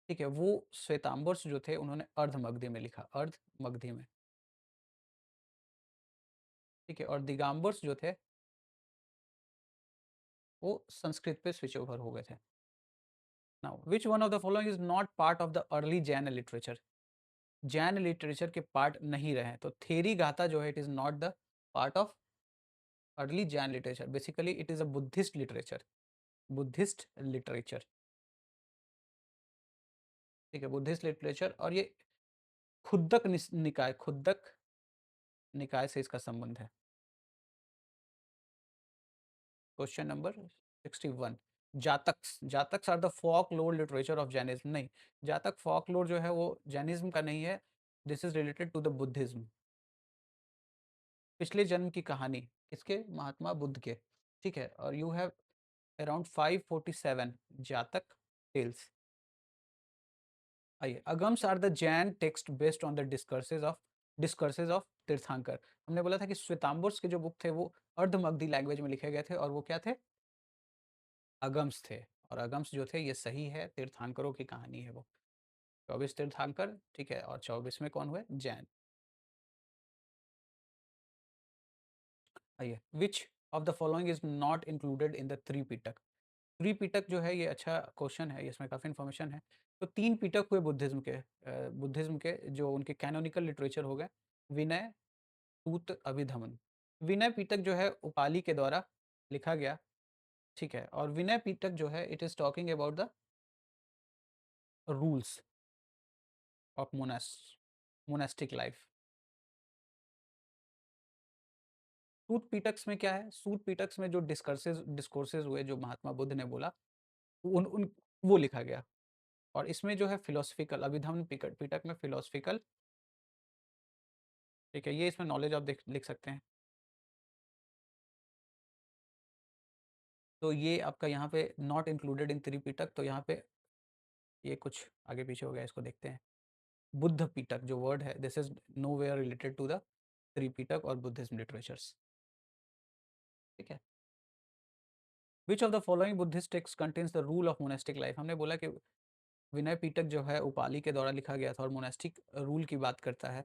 ठीक है। वो श्वेतांबर्स जो थे उन्होंने अर्धमगधी में लिखा, अर्धमगधी में, ठीक है। और दिगंबर्स जो थे वो संस्कृत पे स्विच ओवर हो गए थे। Now which one of the following is not part of the early Jain literature? Jain literature के पार्ट नहीं रहे, तो थेरी गाथा जो है it is not the part of early Jain literature. Basically it is a Buddhist literature, Buddhist literature, ठीक है, Buddhist literature. और ये खुद्दक निकाय से इसका संबंध है। Question number 61, जातक्स are the folk लोर लिटरेचर ऑफ जैनिज्म? नहीं, जातक फोक लोर जो है वो जैनिज्म का नहीं है, this is related to the Buddhism. पिछले जन्म की कहानी किसके? महात्मा बुद्ध के, ठीक है। और you have around 547 Jataka tales. आइए, Agamas are the Jain text based on the discourses of Tirthankar. हमने बोला था कि श्वेतांबर्स के जो बुक थे वो अर्धमगधी लैंग्वेज में लिखे गए थे, और वो क्या थे? अगम्स थे। और अगम्स जो थे ये सही है, तीर्थंकरों की कहानी है वो। 24 तीर्थंकर, ठीक है। और 24 में कौन हुए? जैन। आइए, विच of the following is not included in the Tripitaka? Tripitaka जो है ये अच्छा क्वेश्चन है, इसमें काफ़ी इन्फॉर्मेशन है। तो 3 पिटक हुए बुद्धिज्म के जो उनके कैनोनिकल लिटरेचर हो गए, विनय, सूत, अभिधमन। विनय पिटक जो है उपाली के द्वारा लिखा गया, ठीक है। और विनय पिटक जो है it is talking about the rules of monastic life. Sutta Pitakas में क्या है? सूत पिटक्स में जो डिस्कोर्सेज हुए जो महात्मा बुद्ध ने बोला, उन उन वो लिखा गया। और इसमें जो है फिलोसफिकल अभिधम्म पिटक में फिलोसफिकल, ठीक है, ये इसमें नॉलेज आप लिख सकते हैं। तो ये आपका यहाँ पे नॉट इंक्लूडेड इन त्रिपिटक, तो यहाँ पे ये कुछ आगे पीछे हो गया, इसको देखते हैं। बुद्ध पिटक जो वर्ड है, this is nowhere related to the Tripitaka और बुद्धिज्म लिटरेचर्स, ठीक है। Which of the following Buddhist text contains the rule of monastic life, हमने बोला कि विनय पिटक जो है उपाली के द्वारा लिखा गया था और मोनेस्टिक रूल की बात करता है,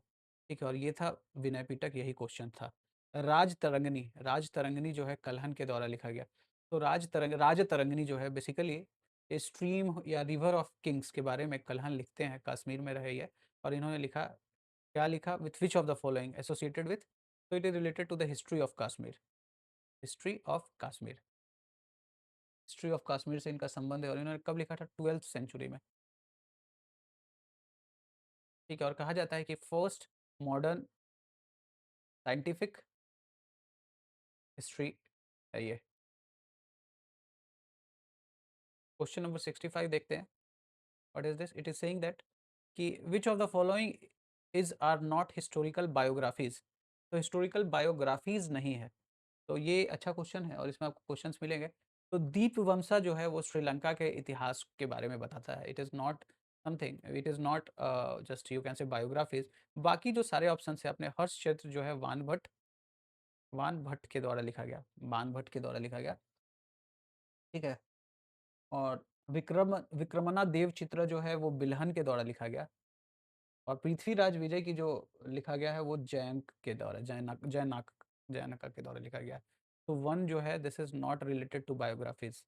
ठीक है, और ये था विनय पिटक, यही क्वेश्चन था। राज तरंगनी जो है कल्हन के द्वारा लिखा गया। तो राज तरंगनी जो है बेसिकली स्ट्रीम या रिवर ऑफ किंग्स के बारे में कल्हन लिखते हैं, कश्मीर में रहे ये, और इन्होंने लिखा, क्या लिखा, with which of the following associated with, तो it is related to the history of Kashmir, history of Kashmir, history of Kashmir से इनका संबंध है, और इन्होंने कब लिखा था? 12th सेंचुरी में, ठीक है। और कहा जाता है कि फर्स्ट मॉडर्न साइंटिफिक हिस्ट्री है ये। क्वेश्चन नंबर 65 देखते हैं। What is this? It is saying that कि which of the following is are not historical biographies, तो हिस्टोरिकल बायोग्राफीज नहीं है। तो ये अच्छा क्वेश्चन है और इसमें आपको क्वेश्चंस मिलेंगे। तो दीपवमसा जो है वो श्रीलंका के इतिहास के बारे में बताता है। It is not something, it is not just you can say biographies. बाकी जो सारे ऑप्शन है अपने हर्ष क्षेत्र जो है वान भट्ट के द्वारा लिखा गया, बान भट्ट के द्वारा लिखा गया, ठीक है। और विक्रमना देव चित्र जो है वो बिल्हन के द्वारा लिखा गया। और पृथ्वीराज विजय की जो लिखा गया है वो जयंक के द्वारा, जयनका के द्वारा लिखा गया है। तो वन जो है this is not related to biographies.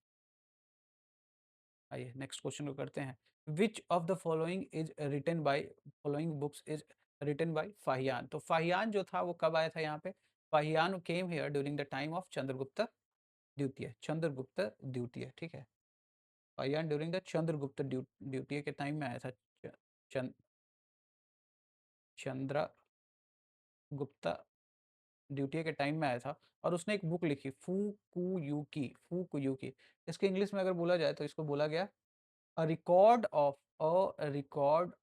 आइए नेक्स्ट क्वेश्चन को करते हैं। Which of the following is written by, following books is written by Fahien. तो फाहियान जो था वो कब आया था यहाँ पे? Fahien came here during the time of Chandragupta द्वितीय, चंद्रगुप्त द्वितीय, ठीक है। फाहियान ड्यूरिंग द चंद्रगुप्त द्वितीय के टाइम में आया था। चंद चंद्रगुप्त द्वितीय के टाइम में आया था, और उसने एक बुक लिखी फू कु यू की। इसके इंग्लिश में अगर बोला जाए तो इसको बोला गया a record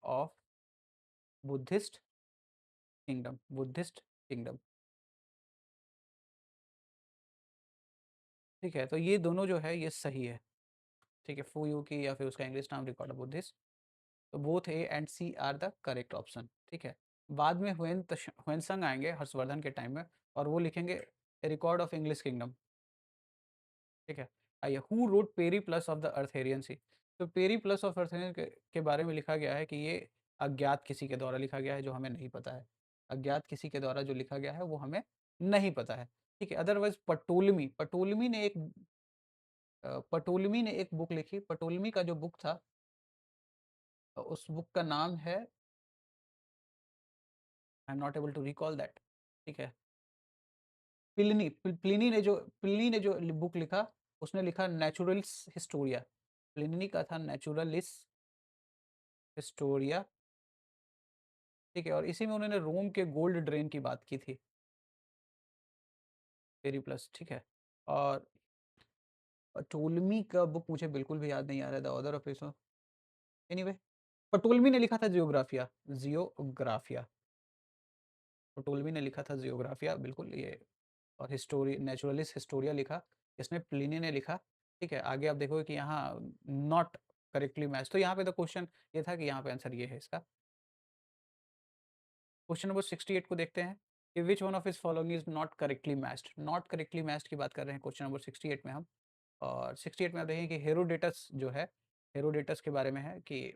of Buddhist kingdom, ठीक है। तो ये दोनों जो है ये सही है, ठीक है, फू यू की या फिर उसका इंग्लिश नाम रिकॉर्ड ऑफ बुद्धिस्ट। तो both A and C are the correct option, ठीक है। बाद में हुएनसंग आएंगे हर्षवर्धन के टाइम में, और वो लिखेंगे रिकॉर्ड ऑफ इंग्लिश किंगडम, ठीक है। आइए, who wrote Periplus of the Erythraean sea. तो पेरी प्लस ऑफ अर्थेरियन के बारे में लिखा गया है कि ये अज्ञात किसी के द्वारा लिखा गया है जो हमें नहीं पता है। अज्ञात किसी के द्वारा जो लिखा गया है वो हमें नहीं पता है, ठीक है। अदरवाइज पटोलमी ने एक बुक लिखी। पटोलमी का जो बुक था उस बुक का नाम है, I am not able to recall that, ठीक है। प्लिनी ने जो बुक लिखा, उसने लिखा नेचुरलिस हिस्टोरिया। प्लिनी का था नेचुरलिस हिस्टोरिया, ठीक है। और इसी में उन्होंने रोम के गोल्ड ड्रेन की बात की थी, पेरीप्लस, ठीक है। और टोलमी का बुक मुझे बिल्कुल भी याद नहीं आ रहा है, the author of it, anyway. Ptolemy ने लिखा था जियोग्राफिया, पटोलमी ने लिखा था जियोग्राफिया, बिल्कुल ये। और हिस्टोरी नेचुरलिस्ट हिस्टोरिया लिखा, इसमें प्लिनी ने लिखा, ठीक है। आगे आप देखोगे कि यहाँ नॉट करेक्टली मैच, तो यहाँ पे तो क्वेश्चन ये था कि यहाँ पे आंसर ये है इसका। क्वेश्चन नंबर 68 को देखते हैं कि विच one of is following is not correctly matched. Not correctly matched की बात कर रहे हैं क्वेश्चन नंबर 68 में हम। और 68 में आप देखें कि हेरोडेटस जो है, हेरोडेटस के बारे में है कि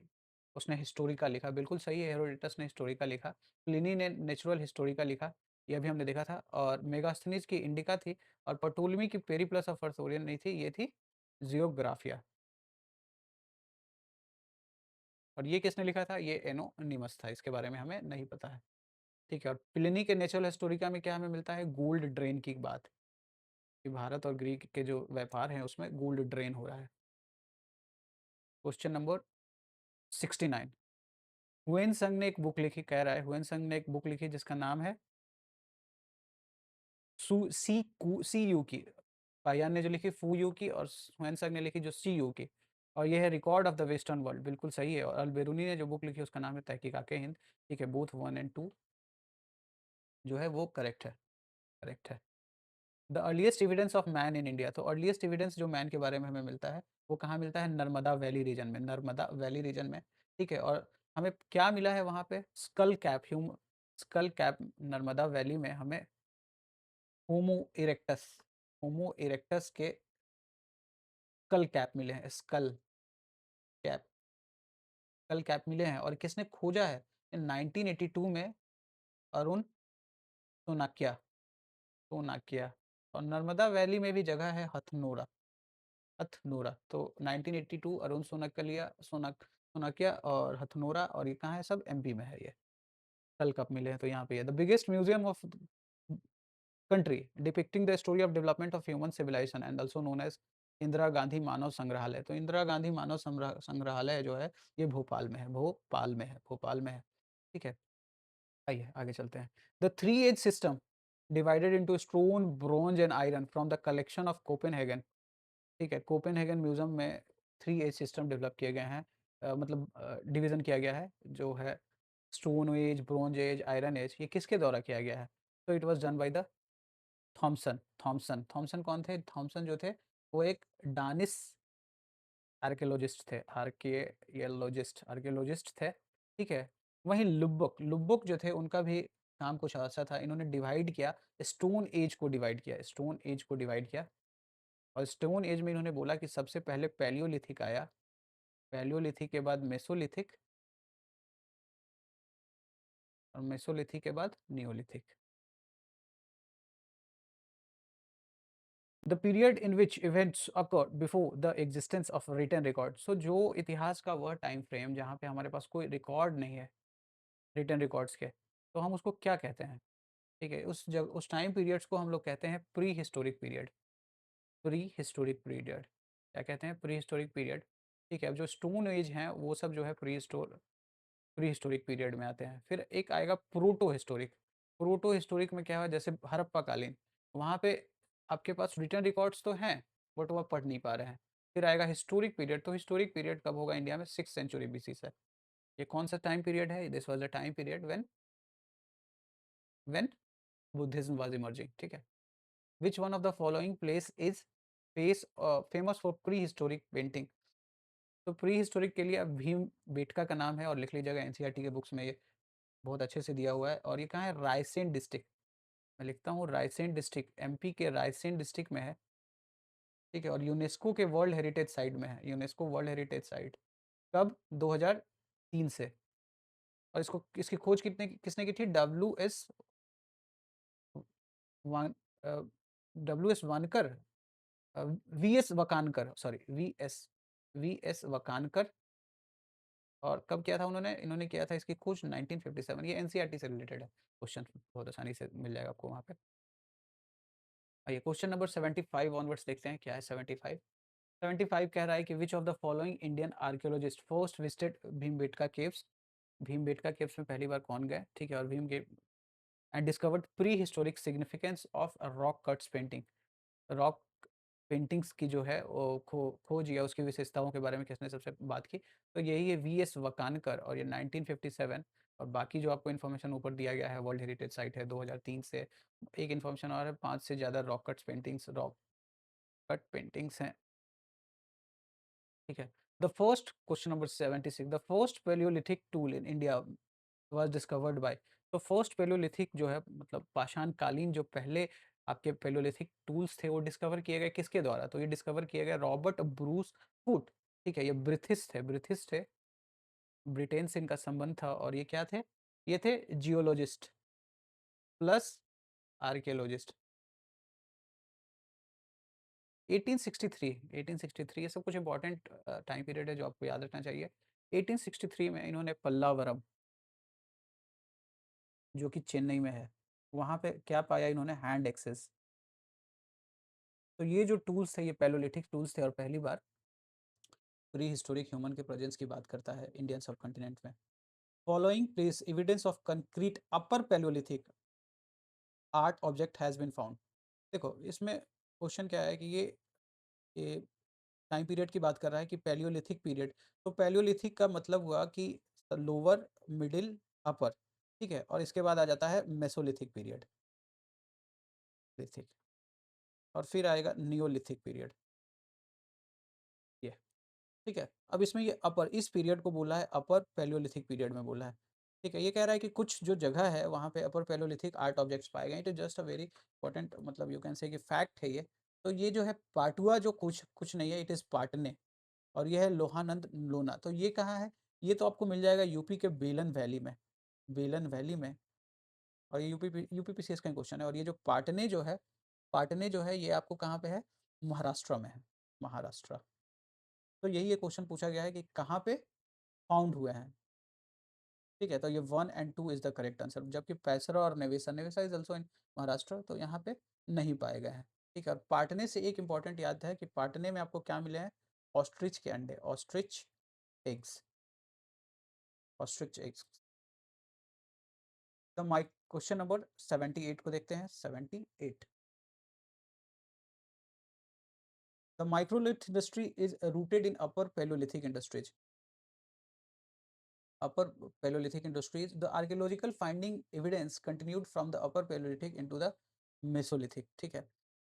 उसने हिस्टोरिका लिखा, बिल्कुल सही है, हेरोडेटस ने हिस्टोरिका लिखा। प्लिनी ने नेचुरल हिस्टोरिका लिखा, यह भी हमने देखा था। और मेगास्थनीज की इंडिका थी, और पटोलमी की पेरीप्लस ऑफ अर्थोरियन नहीं थी, ये थी जियोग्राफिया। और ये किसने लिखा था? ये एनोनिमस था, इसके बारे में हमें नहीं पता है, ठीक है। और प्लिनी के नेचुरल हिस्टोरिका में क्या हमें मिलता है? गोल्ड ड्रेन की बात, कि भारत और ग्रीक के जो व्यापार हैं उसमें गोल्ड ड्रेन हो रहा है। क्वेश्चन नंबर 69, हुएन संग ने एक बुक लिखी, कह रहा है हुएन संग ने एक बुक लिखी जिसका नाम है सी यू की, पायान ने जो लिखी फू यू की, और हुएनसांग ने लिखी जो सी यू की, और ये है record of the western world, बिल्कुल सही है। और अल-बेरूनी ने जो बुक लिखी उसका नाम है तहकीकाके हिंद, ठीक है, बोथ 1 एंड 2 जो है वो करेक्ट है, करेक्ट है। The earliest evidence of man in India, तो अर्लीस्ट एविडेंस जो मैन के बारे में हमें मिलता है वो कहाँ मिलता है? नर्मदा वैली रीजन में, नर्मदा वैली रीजन में, ठीक है। और हमें क्या मिला है वहाँ पे? School cap, school cap, Narmada valley में हमें होमो इरेक्टस, होमो इरेक्टस के स्कल कैप मिले हैं, कैप स्कल कैप मिले हैं। और किसने खोजा है? इन 1982 में अरुण सोनाक्या, सोनाक्या। और नर्मदा वैली में भी जगह है हथनोरा, हथनोरा। तो 1982 अरुण सोनाक्या और हथनोरा, और ये कहाँ है? सब एमपी में है ये। कल कब मिले हैं? तो यहाँ पे है the biggest museum of country depicting the story of development of human civilization and also known as Indira Gandhi Manav Sangrahalaya. तो इंदिरा गांधी मानव संग्रहालय जो है ये भोपाल में है, भोपाल में है, भोपाल में है, ठीक है। आइए आगे चलते हैं। The three age system divided into stone, bronze and iron from the collection of Copenhagen, ठीक है। कोपेनहेगन म्यूजियम में थ्री एज सिस्टम डेवलप किए गए हैं, मतलब डिवीजन किया गया है, जो है stone age, bronze age, iron age. ये किसके द्वारा किया गया है? तो it was done by the Thomsen कौन थे? थॉमसन जो थे वो एक डानिश आर्कियोलॉजिस्ट थे, आर्कियोलॉजिस्ट थे, ठीक है। वहीं लुब्बुक जो थे उनका भी काम कुछ ऐसा था, इन्होंने डिवाइड किया, स्टोन एज को डिवाइड किया, स्टोन एज को डिवाइड किया। और स्टोन एज में इन्होंने बोला कि सबसे पहले पैलियोलिथिक आया, पैलियोलिथिक के बाद मेसोलिथिक, और मेसोलिथिक के बाद neolithic. The period in which events occur before the existence of written record, so जो इतिहास का वह टाइम फ्रेम जहाँ पे हमारे पास कोई रिकॉर्ड नहीं है रिटन रिकॉर्ड्स के, तो हम उसको क्या कहते हैं? ठीक है, उस टाइम पीरियड्स को हम लोग कहते हैं pre historic period, pre historic period. क्या कहते हैं? प्री हिस्टोरिक पीरियड, ठीक है। अब जो स्टोन एज हैं वो सब जो है प्री हिस्टोरिक पीरियड में आते हैं। फिर एक आएगा प्रोटो हिस्टोरिक, प्रोटो हिस्टोरिक में क्या हुआ? जैसे हड़प्पा कालीन, वहाँ पे आपके पास रिटन रिकॉर्ड्स तो हैं बट वो आप पढ़ नहीं पा रहे हैं। फिर आएगा हिस्टोरिक पीरियड, तो हिस्टोरिक पीरियड कब होगा इंडिया में? 6th सेंचुरी बीसी से। ये कौन सा टाइम पीरियड है? This was the time period when Buddhism was emerging, ठीक है। विच one of the following place is famous for pre historic painting, तो प्री हिस्टोरिक के लिए अब भीम बेटका का नाम है, और लिख लीजिएगा, एनसीईआरटी के बुक्स में ये बहुत अच्छे से दिया हुआ है। और ये कहाँ है? रायसेन डिस्ट्रिक्ट, मैं लिखता हूँ रायसेन डिस्ट्रिक्ट, एमपी के रायसेन डिस्ट्रिक्ट में है, ठीक है। और यूनेस्को के वर्ल्ड हेरिटेज साइट में है, यूनेस्को वर्ल्ड हेरिटेज साइट। कब? 2003 से। और इसकी खोज किसने की थी? वान W S Wakankar, V S Wakankar, sorry V S Wakankar. और कब किया था उन्होंने? इन्होंने किया था इसकी खोज 1957। ये एनसीईआरटी से रिलेटेड है, क्वेश्चन बहुत आसानी से मिल जाएगा आपको वहाँ पे। आइए क्वेश्चन नंबर 75 ऑनवर्ड्स देखते हैं क्या है 75। 75 कह रहा है कि which of the following Indian archaeologist first visited Bhimbetka caves, Bhimbetka caves में पहली बार कौन गए, ठीक है। और भीम के and discovered pre historic significance of rock cuts painting, rock paintings की जो है वो खोज या उसकी विशेषताओं के बारे में किसने सबसे बात की? तो यही है वी एस वकानकर, और ये 1957। और बाकी जो आपको इन्फॉर्मेशन ऊपर दिया गया है, वर्ल्ड हेरिटेज साइट है 2003 से। एक इन्फॉर्मेशन और है, 5 से ज़्यादा rock cuts paintings, rock cut paintings हैं, ठीक है। The first question number 76, the first Palaeolithic tool in India was discovered by, तो फर्स्ट पैलियोलिथिक जो है मतलब पाषाण कालीन जो पहले आपके पैलियोलिथिक टूल्स थे वो डिस्कवर किए गए किसके द्वारा? तो ये डिस्कवर किए गए रॉबर्ट ब्रूस फूट, ठीक है। ये ब्रिथिश थे, ब्रिटेन से इनका संबंध था। और ये क्या थे? ये थे जियोलॉजिस्ट प्लस आर्कियोलॉजिस्ट। 1863, 1863 ये सब कुछ इंपॉर्टेंट टाइम पीरियड है जो आपको याद रखना चाहिए। 1863 में इन्होंने पल्लावरम, जो कि चेन्नई में है, वहाँ पे क्या पाया इन्होंने? Hand axes. तो ये जो टूल्स थे ये पैलियोलिथिक टूल्स थे, और पहली बार प्री हिस्टोरिक ह्यूमन के प्रेजेंस की बात करता है इंडियन सब कॉन्टिनेंट में। Following place evidence of concrete upper palaeolithic art object has been found, देखो इसमें क्वेश्चन क्या है कि ये टाइम पीरियड की बात कर रहा है कि पैलियोलिथिक पीरियड। तो पैलियोलिथिक का मतलब हुआ कि लोअर, मिडिल, अपर, ठीक है, और इसके बाद आ जाता है मेसोलिथिक पीरियड, लिथिक, और फिर आएगा नियोलिथिक पीरियड, ये, ठीक है। अब इसमें ये अपर, इस पीरियड को बोला है अपर पैलियोलिथिक पीरियड में बोला है, ठीक है। ये कह रहा है कि कुछ जो जगह है वहाँ पे अपर पैलियोलिथिक आर्ट ऑब्जेक्ट्स पाए गए। It is just a very important, मतलब यू कैन से कि फैक्ट है ये। तो ये जो है पाटुआ, जो कुछ कुछ नहीं है, इट इज पाटने, और ये है लोहानंद लोना। तो ये कहाँ है? ये तो आपको मिल जाएगा यूपी के बेलन वैली में, बेलन वैली में। और ये यूपीपीसीएस का क्वेश्चन है। और ये जो पाटने जो है, पाटने जो है ये आपको कहाँ पे है? महाराष्ट्र में है, महाराष्ट्र। तो यही ये क्वेश्चन पूछा गया है कि कहाँ पे फाउंड हुए हैं, ठीक है। तो ये 1 and 2 is the correct answer. जबकि पैसरा और नेवेसा, नेवेसा इज ऑल्सो इन महाराष्ट्र, तो यहाँ पे नहीं पाए गए हैं, ठीक है। और पाटने से एक इंपॉर्टेंट याद है कि पाटने में आपको क्या मिले हैं? ऑस्ट्रिच के अंडे, ऑस्ट्रिच एग्स, ऑस्ट्रिच एग्स। तो माइक क्वेश्चन नंबर 78 को देखते हैं, 78। The microlith industry is rooted in upper Palaeolithic industries, upper Paleolithic industries. The archaeological finding evidence continued from the upper Paleolithic into the Mesolithic, ठीक है।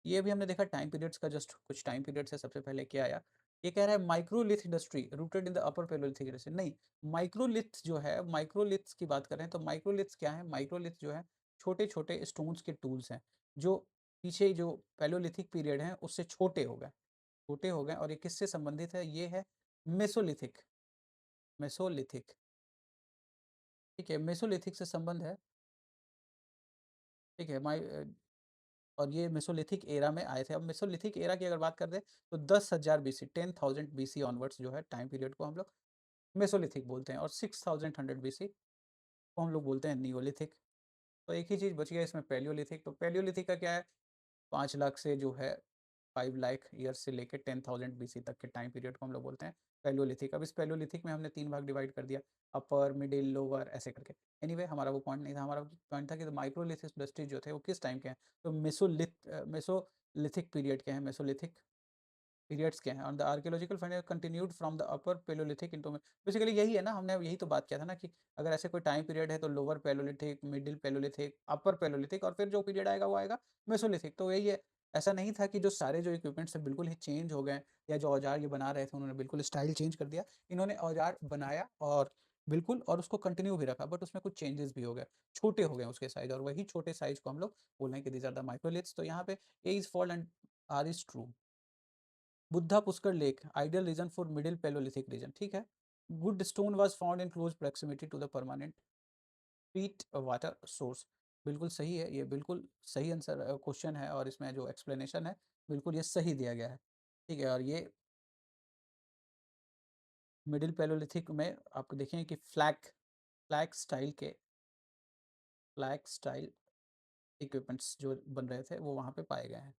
ये भी हमने देखा टाइम पीरियड्स का, जस्ट कुछ टाइम पीरियड से सबसे पहले क्या आया? ये कह रहा है microlith industry rooted in the upper Palaeolithic industry. नहीं, माइक्रोलिथ जो है, माइक्रोलिथ्स की बात कर रहे हैं। तो माइक्रोलिथ्स क्या है? माइक्रोलिथ जो है छोटे छोटे स्टोन्स के टूल्स हैं, जो पीछे जो पैलियोलिथिक पीरियड है उससे छोटे हो गए, छोटे हो गए। और ये किससे संबंधित है? ये है मेसोलिथिक, मेसोलिथिक, ठीक है, मेसोलिथिक से संबंध है, ठीक है। और ये मेसोलिथिक एरा में आए थे। अब मेसोलिथिक एरा की अगर बात कर दे तो 10,000 बीसी, 10,000 बीसी ऑनवर्ड्स जो है टाइम पीरियड को हम लोग मेसोलिथिक बोलते हैं, और 6,100 बीसी को हम लोग बोलते हैं नियोलिथिक। तो एक ही चीज़ बच गया इसमें, पैलियोलिथिक। तो पैलियोलिथिक का क्या है? 5 लाख से जो है 5 लाख ईयर्स से लेकर 10,000 बीसी तक के टाइम पीरियड को हम लोग बोलते हैं पैलियोलिथिक। अब इस पैलियोलिथिक में हमने 3 भाग डिवाइड कर दिया, अपर, मिडिल, लोअर, ऐसे करके। एनीवे हमारा वो पॉइंट नहीं था। हमारा पॉइंट था कि माइक्रोलिथिक इंडस्ट्री जो थे वो किस टाइम के हैं? तो मेसोलिथिक पीरियड के हैं, मेसोलिथिक पीरियड्स के हैं। और the archaeological finding continued from the upper Palaeolithic into, basically यही है ना, हमने यही तो बात किया था ना कि अगर ऐसे कोई टाइम पीरियड है तो लोअर पैलियोलिथिक, मिडिल पैलियोलिथिक, अपर पैलियोलिथिक, और फिर जो पीरियड आएगा वो आएगा मेसोलिथिक। तो यही है। ऐसा नहीं था कि जो सारे जो इक्विपमेंट्स हैं बिल्कुल ही चेंज हो गए, या जो औजार ये बना रहे थे उन्होंने बिल्कुल स्टाइल चेंज कर दिया। इन्होंने औजार बनाया और बिल्कुल, और उसको कंटिन्यू भी रखा, बट उसमें कुछ चेंजेस भी हो गए, छोटे हो गए उसके साइज, और वही छोटे साइज को हम लोग बोल रहे हैं कि दीज आर द माइक्रोलिथ्स। तो यहाँ पे A is fault and R is true. Buddha Pushkar lake, ideal region for middle palaeolithic region, ठीक है। Good stone was found in close proximity to the permanent pit water source, बिल्कुल सही है, ये बिल्कुल सही आंसर क्वेश्चन है। और इसमें जो एक्सप्लेनेशन है बिल्कुल ये सही दिया गया है, ठीक है। और ये मिडिल पैलियोलिथिक में आप देखें कि फ्लैग स्टाइल के, फ्लैग स्टाइल इक्विपमेंट्स जो बन रहे थे वो वहाँ पे पाए गए हैं।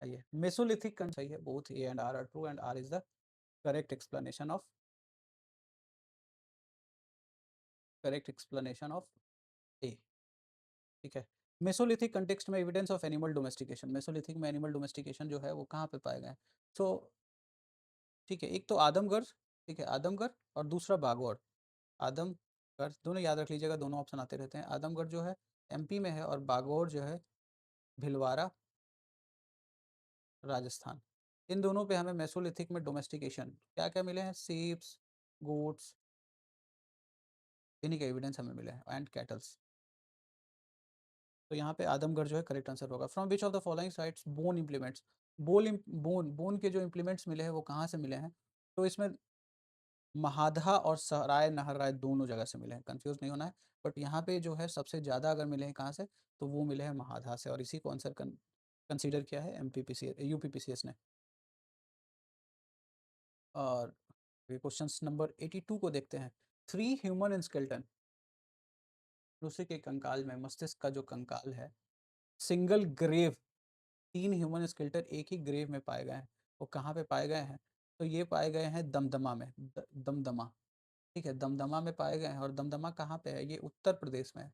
ये मेसोलिथिक सही है, both A and R true, and R is the correct explanation of, correct explanation of A, ठीक है। मेसोलिथिक कंटेक्स्ट में evidence of animal domestication, mesolithic में एनिमल डोमेस्टिकेशन जो है वो कहाँ पे पाए गए? तो ठीक है, एक तो आदमगढ़, ठीक है, आदमगढ़, और दूसरा बागौर। आदमगढ़ दोनों याद रख लीजिएगा, दोनों ऑप्शन आते रहते हैं। आदमगढ़ जो है एमपी में है, और बागौर जो है भिलवाड़ा, राजस्थान। इन दोनों पे हमें मेसोलिथिक में डोमेस्टिकेशन क्या क्या मिले हैं? सीप्स, गोट्स, इन्हीं के एविडेंस हमें मिले हैं, एंड कैटल्स। तो यहाँ पे आदमगढ़ जो है करेक्ट आंसर होगा। From which of the following sites bone implements, bone के जो इम्प्लीमेंट्स मिले हैं वो कहाँ से मिले हैं? तो इसमें महाधा और सराय नहरराय दोनों जगह से मिले हैं, कंफ्यूज नहीं होना है। बट यहाँ पे जो है सबसे ज़्यादा अगर मिले हैं कहाँ से, तो वो मिले हैं महाधा से, और इसी को आंसर कंसीडर किया है यूपीपीसीएस ने। और क्वेश्चन नंबर 82 को देखते हैं। 3 ह्यूमन स्केल्टन, मनुष्य के कंकाल में, मस्तिष्क का जो कंकाल है, सिंगल ग्रेव, 3 ह्यूमन स्केल्टन एक ही ग्रेव में पाए गए हैं। वो कहाँ पे पाए गए हैं? तो ये पाए गए हैं दमदमा में, दमदमा, ठीक है, दमदमा में पाए गए हैं। और दमदमा कहाँ पे है? ये उत्तर प्रदेश में है,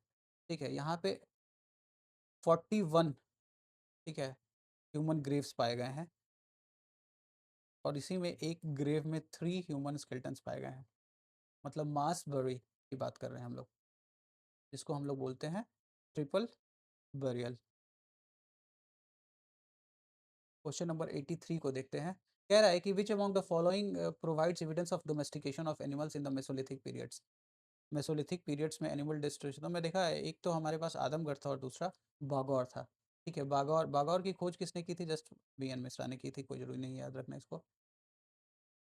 ठीक है। यहाँ पे 41 ठीक है, ह्यूमन ग्रेव्स पाए गए हैं और इसी में एक ग्रेव में 3 ह्यूमन स्केलेटन्स पाए गए हैं। मतलब मास बरी की बात कर रहे हैं हम लोग, जिसको हम लोग बोलते हैं ट्रिपल बरियल। क्वेश्चन नंबर 83 को देखते हैं। कह रहा है कि which among the following provides evidence of domestication of animals in the Mesolithic periods. Mesolithic periods में एनिमल डिस्ट्रीब्यूशन तो मैं देखा है, एक तो हमारे पास आदमगढ़ था और दूसरा बागौर था। ठीक है, बागौर बागौर की खोज किसने की थी? जस्ट बी एन मिश्रा ने की थी, कोई जरूरी नहीं याद रखना इसको।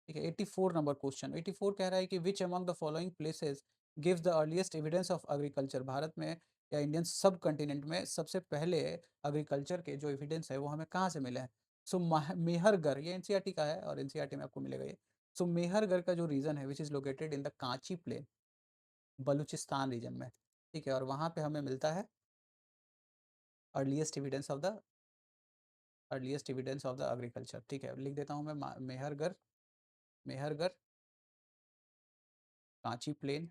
ठीक है, 84 नंबर क्वेश्चन। 84 कह रहा है कि which among the following places gives the earliest evidence of agriculture. Bharat में या इंडियन सब कंटिनेंट में सबसे पहले एग्रीकल्चर के जो एविडेंस है वो हमें कहाँ से मिले हैं? सो मेहरगढ़, ये एनसीईआरटी का है और एनसीईआरटी में आपको मिलेगा ये। सो मेहरगढ़ का जो रीजन है which is located in the Kachi plain, Balochistan region में। ठीक है, और वहाँ पे हमें मिलता है earliest evidence of the agriculture. ठीक है, लिख देता हूँ मैं Mehrgarh, Mehrgarh, Kachi plain,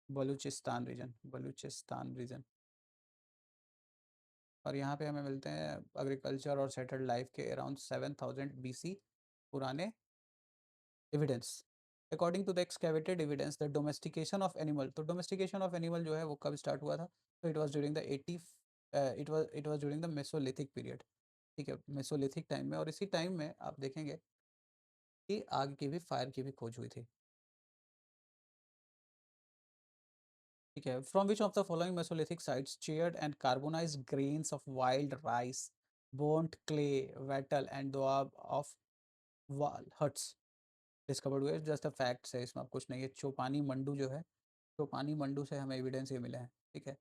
Balochistan region, Balochistan region. और यहाँ पे हमें मिलते हैं एग्रीकल्चर और सेटल्ड लाइफ के अराउंड 7000 बीसी पुराने evidence. According to the excavated evidence the domestication of animal, तो डोमेस्टिकेशन ऑफ एनिमल जो है वो कब स्टार्ट हुआ था? तो it was during the 80 it was during the Mesolithic period. ठीक है, मेसोलिथिक टाइम में, और इसी टाइम में आप देखेंगे कि आग की भी, फायर की भी खोज हुई थी। ठीक है, from which of the following mesolithic sites charred and carbonized grains of wild rice, burnt clay, wattle and daub of wall huts discovered हुए? जस्ट अ फैक्ट्स है, इसमें अब कुछ नहीं है। चोपानी मंडू जो है, चोपानी मंडू से हमें एविडेंस ये मिले हैं। ठीक है,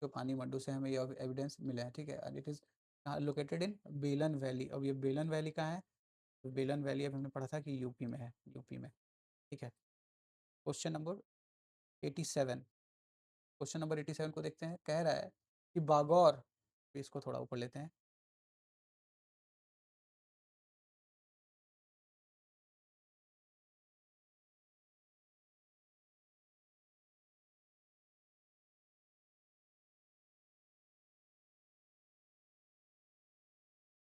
चोपानी मंडू से हमें ये एविडेंस मिले हैं। ठीक है, and it is located in बेलन वैली। अब ये बेलन वैली कहाँ है? तो बेलन वैली अब हमने पढ़ा था कि यूपी में है, यूपी में। ठीक है, क्वेश्चन नंबर 87, क्वेश्चन नंबर 87 को देखते हैं। कह रहा है कि बागौर, इसको थोड़ा ऊपर लेते हैं।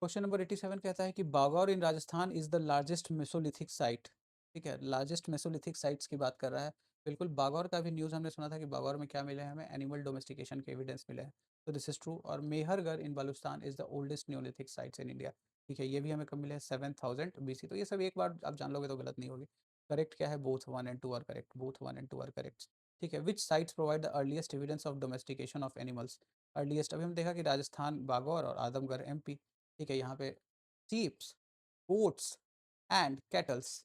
क्वेश्चन नंबर 87 कहता है कि Bagor in Rajasthan is the largest mesolithic site. ठीक है, लार्जेस्ट मेसोलिथिक साइट्स की बात कर रहा है। बिल्कुल, बागौर का भी न्यूज़ हमने सुना था कि बागौर में क्या मिले हैं हमें? एनिमल डोमेस्टिकेशन के एविडेंस मिले हैं। तो दिस इज ट्रू। और Mehrgarh in Balochistan is the oldest neolithic sites in India. ठीक है, ये भी हमें कब मिले हैं? 7000 बीसी। तो ये सब एक बार आप जान लोगे तो गलत नहीं होगी। करेक्ट क्या है? Both 1 and 2 are correct, both 1 and 2 are correct. ठीक है, which sites provide the earliest evidence of domestication of animals? Earliest अभी हम देखा कि राजस्थान, बागौर और आदमगढ़ एमपी। ठीक है, यहाँ पे शीप्स, गोट्स एंड कैटल्स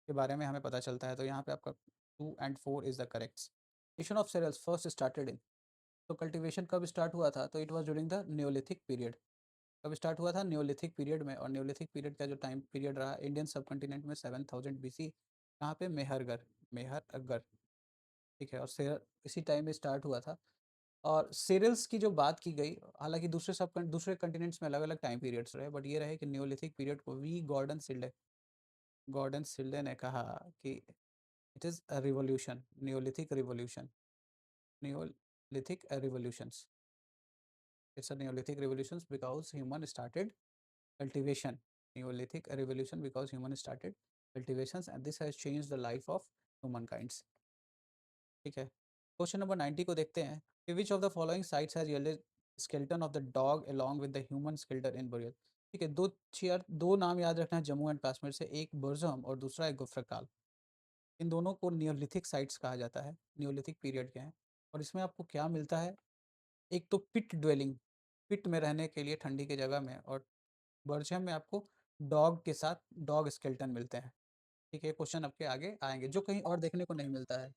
के बारे में हमें पता चलता है। तो यहाँ पे आपका 2 and 4 is the correct. Cultivation of cereals first started in, तो कल्टीवेशन कब स्टार्ट हुआ था? तो it was during the Neolithic period. कब स्टार्ट हुआ था? न्योलिथिक पीरियड में। और न्योलिथिक पीरियड का जो टाइम पीरियड रहा इंडियन सब कॉन्टिनेंट में 7000 बीसी। कहाँ पे? मेहरगढ़, मेहरगढ़। ठीक है, और इसी टाइम में स्टार्ट हुआ था। और सीरियल्स की जो बात की गई, हालांकि दूसरे कंटिनेंट्स में अलग अलग टाइम पीरियड्स रहे, बट ये रहे कि न्योलिथिक पीरियड को वी गॉर्डन सिल्डे ने कहा कि it is a revolution, Neolithic revolution, Neolithic revolutions. It's a Neolithic revolutions because human started cultivation, neolithic revolution because human started cultivations and this has changed the life of humankinds। ठीक है, question number 90 को देखते हैं कि which of the following sites has yielded skeleton of the dog along with the human skeleton in burial। ठीक है, दो नाम याद रखना है जम्मू एंड कश्मीर से, एक बुरजम और दूसरा है गुफ्रकाल। इन दोनों को नियोलिथिक साइट्स कहा जाता है, नियोलिथिक पीरियड के हैं। और इसमें आपको क्या मिलता है? एक तो पिट ड्वेलिंग, पिट में रहने के लिए ठंडी की जगह में, और बर्चम में आपको डॉग के साथ डॉग स्केल्टन मिलते हैं। ठीक है, क्वेश्चन आपके आगे आएंगे जो कहीं और देखने को नहीं मिलता है।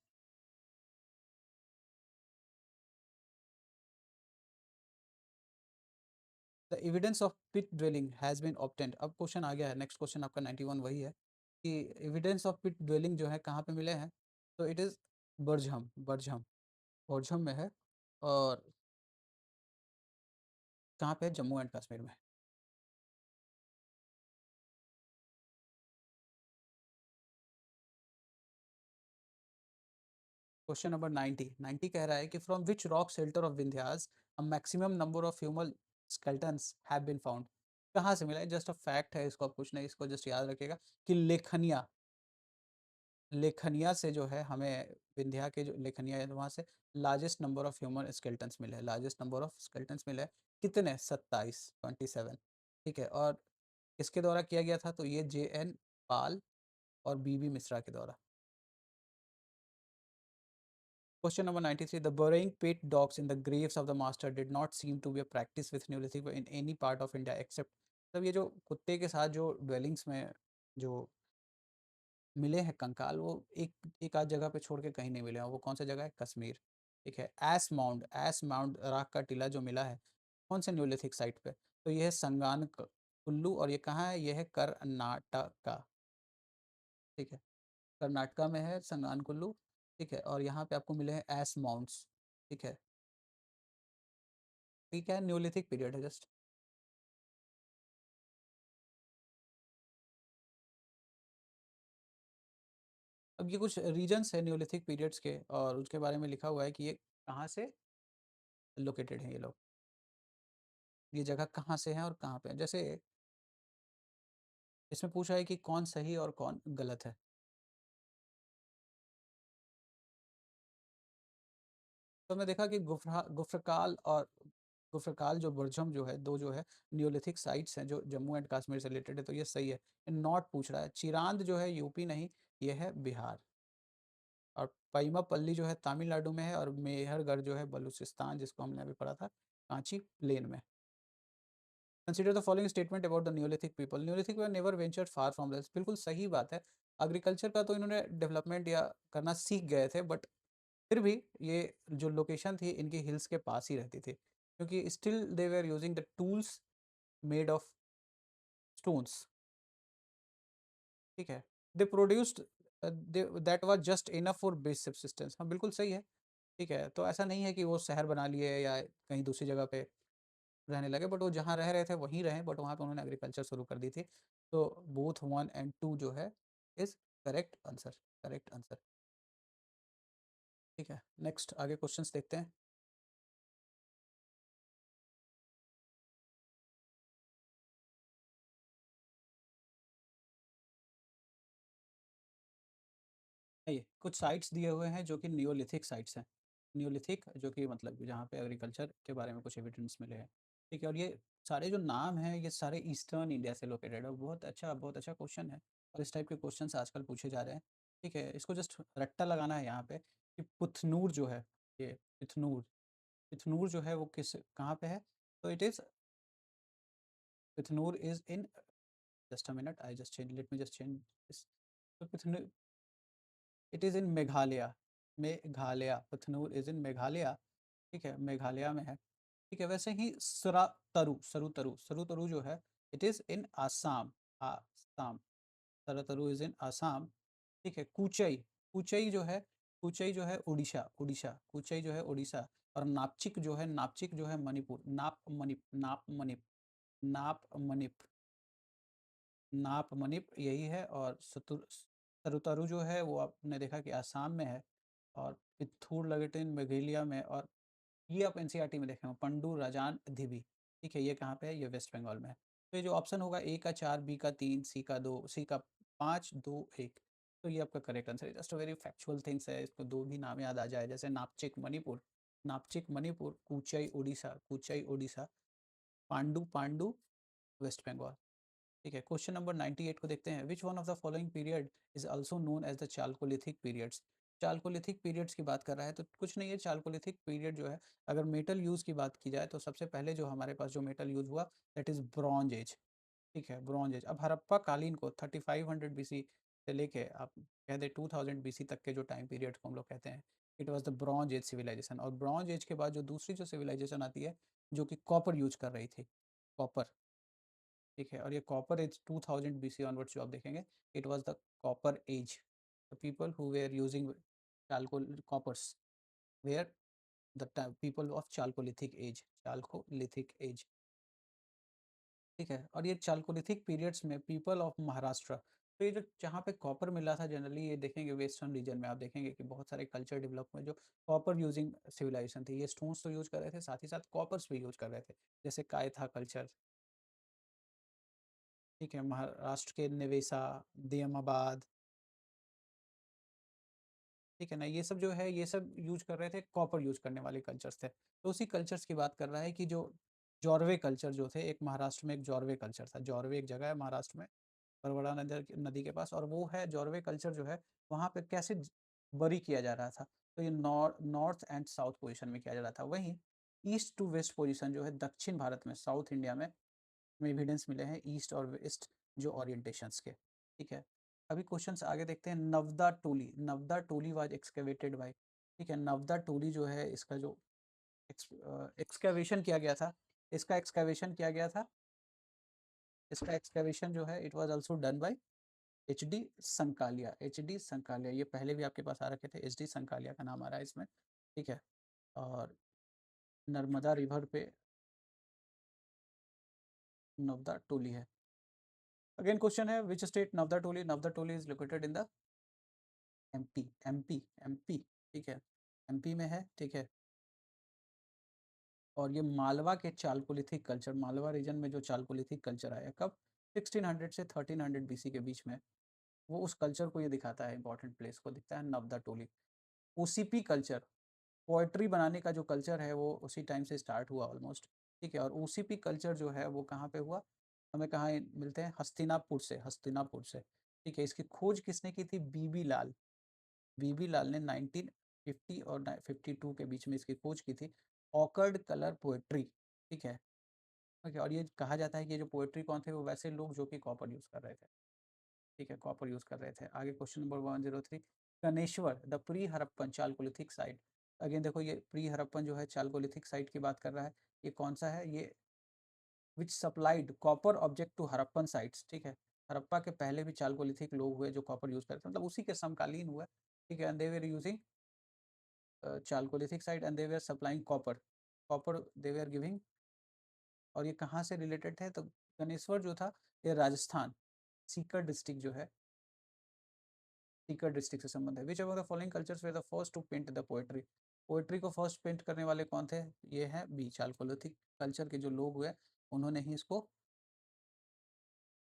The evidence of pit dwelling has been obtained. अब क्वेश्चन आ गया है, नेक्स्ट क्वेश्चन आपका 91 वही है कि एविडेंस ऑफ पिट ड्वेलिंग जो है कहाँ पे मिले हैं? तो इट इज़ बर्जम, बर्जम, बर्जम में है। और कहाँ पे है? जम्मू एंड कश्मीर में। क्वेश्चन नंबर 90 कह रहा है कि from which rock shelter of Vindhyas a maximum number of human skeletons have been found. कहाँ से मिला है? जस्ट अ फैक्ट है, इसको आप कुछ नहीं, इसको जस्ट याद रखिएगा कि लेखनिया, लेखनिया से जो है हमें, विंध्या के जो लेखनिया है वहाँ से largest number of human skeletons मिले हैं, लार्जेस्ट नंबर ऑफ स्केल्टन्स मिले हैं। कितने? 27, 27। ठीक है, और किसके द्वारा किया गया था? तो ये JN पाल और BB मिश्रा के द्वारा। Question number 93. The burying pit dogs in the graves of the master did not seem to be a practice with Neolithic in any part of India except, मतलब ये जो कुत्ते के साथ जो dwellings में जो मिले हैं कंकाल, वो एक एक आध जगह पे छोड़ के कहीं नहीं मिले हैं। वो कौन सा जगह है? कश्मीर। ठीक है। एस माउंड राख का टीला जो मिला है कौन से न्यूलिथिक साइट पे? तो ये है संगान कुल्लू, और ये कहाँ है? ये है कर्नाटका। ठीक है, कर्नाटका में है संगान कुल्लू। ठीक है, और यहाँ पे आपको मिले हैं एस माउंट्स। ठीक है, ये क्या है? न्यूलिथिक पीरियड है जस्ट। अब ये कुछ रीजन्स है न्यूलिथिक पीरियड्स के, और उसके बारे में लिखा हुआ है कि ये कहाँ से लोकेटेड हैं ये लोग, ये जगह कहाँ से हैं और कहाँ पे हैं। जैसे इसमें पूछा है कि कौन सही और कौन गलत है। तो हमने देखा कि गुफ्रकाल और गुफ्रकाल जो बुर्जम जो है, दो जो है न्यूलिथिक साइट्स हैं जो जम्मू एंड कश्मीर से रिलेटेड है, तो ये सही है। नॉट पूछ रहा है। चिरांद जो है यूपी नहीं, ये है बिहार। और पईमापल्ली जो है तमिलनाडु में है, और मेहरगढ़ जो है बलूचिस्तान, जिसको हमने अभी पढ़ा था कांची प्लेन में। Consider the following statement about the Neolithic people. Neolithic were never ventured far from this. बिल्कुल सही बात है। एग्रीकल्चर का तो इन्होंने डेवलपमेंट या करना सीख गए थे, बट फिर भी ये जो लोकेशन थी इनकी हिल्स के पास ही रहती थी, क्योंकि still they were using the tools made of stones. ठीक है, दे produced that was just enough for base subsistence. हाँ बिल्कुल सही है। ठीक है, तो ऐसा नहीं है कि वो शहर बना लिए या कहीं दूसरी जगह पे रहने लगे, बट वो जहाँ रह रहे थे वहीं रहे, बट वहाँ पे उन्होंने एग्रीकल्चर शुरू कर दी थी। तो बोथ 1 एंड 2 जो है is correct answer, correct answer. ठीक है, नेक्स्ट आगे क्वेश्चंस देखते हैं। ये कुछ साइट्स दिए हुए हैं जो कि नियोलिथिक साइट्स हैं। नियोलिथिक जो कि मतलब जहाँ पे एग्रीकल्चर के बारे में कुछ एविडेंस मिले हैं। ठीक है, और ये सारे जो नाम हैं ये सारे ईस्टर्न इंडिया से लोकेटेड है। बहुत अच्छा क्वेश्चन है, और इस टाइप के क्वेश्चंस आजकल पूछे जा रहे हैं। ठीक है, इसको जस्ट रट्टा लगाना है यहाँ पे कि पुथनूर जो है, ये पिथनूर, पिथनूर जो है वो किस कहाँ पे है? तो it is, Pithnur is in, just a minute I just change, let me just change this. तो Pithnur, it is in Meghalaya. Meghalaya, Puthnur is in Meghalaya. ठीक है, मेघालय में है। ठीक है, वैसे ही सरुतरु जो है it is in Assam, Assam. Sarutaru is in Assam. ठीक है, कूचई, कूचई जो है, कूचई जो है उड़ीसा, उड़ीसा, कूचई जो है उड़ीसा। और नापचिक जो है, नापचिक जो है मणिपुर, नाप मणिप, नाप मणिप यही है। और सरुतरु जो है वो आपने देखा कि आसाम में है, और पिथौर लगेटिन मेघालय में, और ये आप एनसीईआरटी में देखे हो पंडू राजान धिबी। ठीक है, ये कहाँ पे है? ये वेस्ट बंगाल में है। तो ये जो ऑप्शन होगा ए का 4, बी का 3, सी का 2, सी का 5, 2, 1, तो ये आपका करेक्ट आंसर है। जस्ट वेरी फैक्चुअल थिंग्स है, इसको दो भी नाम याद आ जाए, जैसे नापचिक मणिपुर, नापचिक मणिपुर, कूचाई उड़ीसा, कूचाई उड़ीसा, पांडु पांडु वेस्ट बंगाल। ठीक है, क्वेश्चन नंबर 98 को देखते हैं। Which one of the following period is also known as the chalcolithic periods. Chalcolithic periods की बात कर रहा है, तो कुछ नहीं है। चालकोलिथिक पीरियड जो है, अगर मेटल यूज की बात की जाए तो सबसे पहले जो हमारे पास जो मेटल यूज हुआ दैट इज ब्रॉन्ज एज। ठीक है, ब्रॉन्ज एज। अब हड़प्पा कालीन को 3500 बीसी से लेके आप कह दे 2000 बीसी तक के जो टाइम पीरियड को हम लोग कहते हैं, it was the bronze age civilisation. और ब्रॉन्ज एज के बाद जो दूसरी जो सिविलाइजेशन आती है जो कि कॉपर यूज कर रही थी, कॉपर। ठीक है, और ये कॉपर एज 2000 बीसी ऑनवर्ड्स जो आप देखेंगे, it was the copper age. The people who were using chalco coppers were the people of chalcolithic age, chalcolithic age. ठीक है, और ये चालकोलिथिक पीरियड्स में पीपल ऑफ महाराष्ट्र, तो ये जो जहाँ पे कॉपर मिला था जनरली ये देखेंगे वेस्टर्न रीजन में आप देखेंगे कि बहुत सारे कल्चर डेवलप हुए जो कॉपर यूजिंग सिविलाइजेशन थी। ये स्टोन्स तो यूज़ कर रहे थे, साथ ही साथ कॉपर्स भी यूज़ कर रहे थे। जैसे कायथा कल्चर, ठीक है, महाराष्ट्र के निवेसा, दियमाबाद, ठीक है ना? ये सब जो है ये सब यूज़ कर रहे थे, कॉपर यूज़ करने वाले कल्चर्स थे। तो उसी कल्चर्स की बात कर रहा है कि जो जॉरवे कल्चर जो थे, एक महाराष्ट्र में एक जॉरवे कल्चर था। जॉरवे एक जगह है महाराष्ट्र में, परवड़ा नदर नदी के पास, और वो है जॉरवे कल्चर जो है, वहाँ पे कैसे बरी किया जा रहा था। तो ये नॉर्थ एंड साउथ पोजीशन में किया जा रहा था। वहीं ईस्ट टू वेस्ट पोजीशन जो है दक्षिण भारत में, साउथ इंडिया में एविडेंस मिले हैं ईस्ट और वेस्ट जो ओरिएंटेशंस के, ठीक है। अभी क्वेश्चंस आगे देखते हैं। नवदा टोली, नवदा टोली वाज एक्सकेवेटेड बाय, ठीक है। नवदा टोली जो है इसका जो एक्सकैवेशन किया गया था, इसका एक्सकैवेशन किया गया था, इसका एक्सकैवेशन जो है it was also done by HD Sankalia. HD Sankalia, ये पहले भी आपके पास आ रखे थे, एचडी संकालिया का नाम आ रहा है इसमें, ठीक है। और नर्मदा रिवर पे नवदा टोली है। अगेन क्वेश्चन है which state Navda Toli, Navda Toli is located in the MP, MP, MP, ठीक है, एमपी में है, ठीक है। और ये मालवा के चालकोलिथिक कल्चर, मालवा रीजन में जो चालकोलिथिक कल्चर आया कब, 1600 से 1300 बीसी के बीच में, वो उस कल्चर को ये दिखाता है, इंपॉर्टेंट प्लेस को दिखता है नवदा टोली। ओसीपी कल्चर, पोएट्री बनाने का जो कल्चर है वो उसी टाइम से स्टार्ट हुआ ऑलमोस्ट, ठीक है। और ओसीपी कल्चर जो है वो कहाँ पे हुआ, हमें कहाँ मिलते हैं, हस्तिनापुर से, हस्तिनापुर से, ठीक है। इसकी खोज किसने की थी, बीबी लाल, बीबी लाल ने 1950 और 52 के बीच में इसकी खोज की थी। ऑकर्ड कलर पोएट्री, ठीक है, ओके। और ये कहा जाता है कि ये जो पोएट्री कौन थे, वो वैसे लोग जो कि कॉपर यूज़ कर रहे थे, ठीक है, कॉपर यूज़ कर रहे थे। आगे question number 103, Kaneshwar the pre Harappan chalcolithic site. अगेन देखो ये प्री हड़प्पन जो है चालकोलिथिक साइट की बात कर रहा है। ये कौन सा है, ये which supplied copper object to Harappan sites, ठीक है। हड़प्पा के पहले भी चालकोलिथिक लोग हुए जो कॉपर यूज़ करते थे, मतलब उसी के समकालीन हुए, ठीक है। And they were using Chalcolithic site and they were supplying copper they were giving। और ये कहाँ से रिलेटेड है, तो गणेश्वर जो था ये राजस्थान, सीकर डिस्ट्रिक्ट जो है, सीकर डिस्ट्रिक्ट से संबंध है। Which of the following cultures were the first to paint the pottery, pottery को फर्स्ट पेंट करने वाले कौन थे, ये है बी, चालकोलिथिक कल्चर के जो लोग हुए उन्होंने ही इसको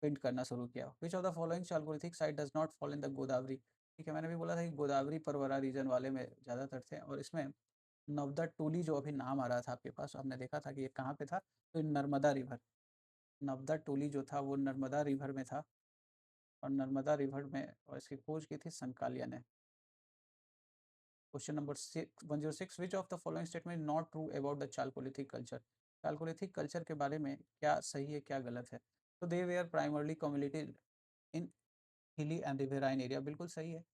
पेंट करना शुरू किया। विच of the following Chalcolithic site does not fall in the Godavari, ठीक है। मैंने भी बोला था कि गोदावरी परवरा रीजन वाले में ज़्यादातर थे, और इसमें नवदा टोली जो अभी नाम आ रहा था आपके पास, हमने देखा था कि ये कहाँ पे था, तो नर्मदा रिवर, नवदा टोली जो था वो नर्मदा रिवर में था, और नर्मदा रिवर में और इसकी खोज की थी संकालिया ने। Question number 106, which of the following statement not true about the Chalcolithic culture, Chalcolithic culture के बारे में क्या सही है क्या गलत है। तो they were primarily community in hilly and रिवेराइन area, बिल्कुल सही है,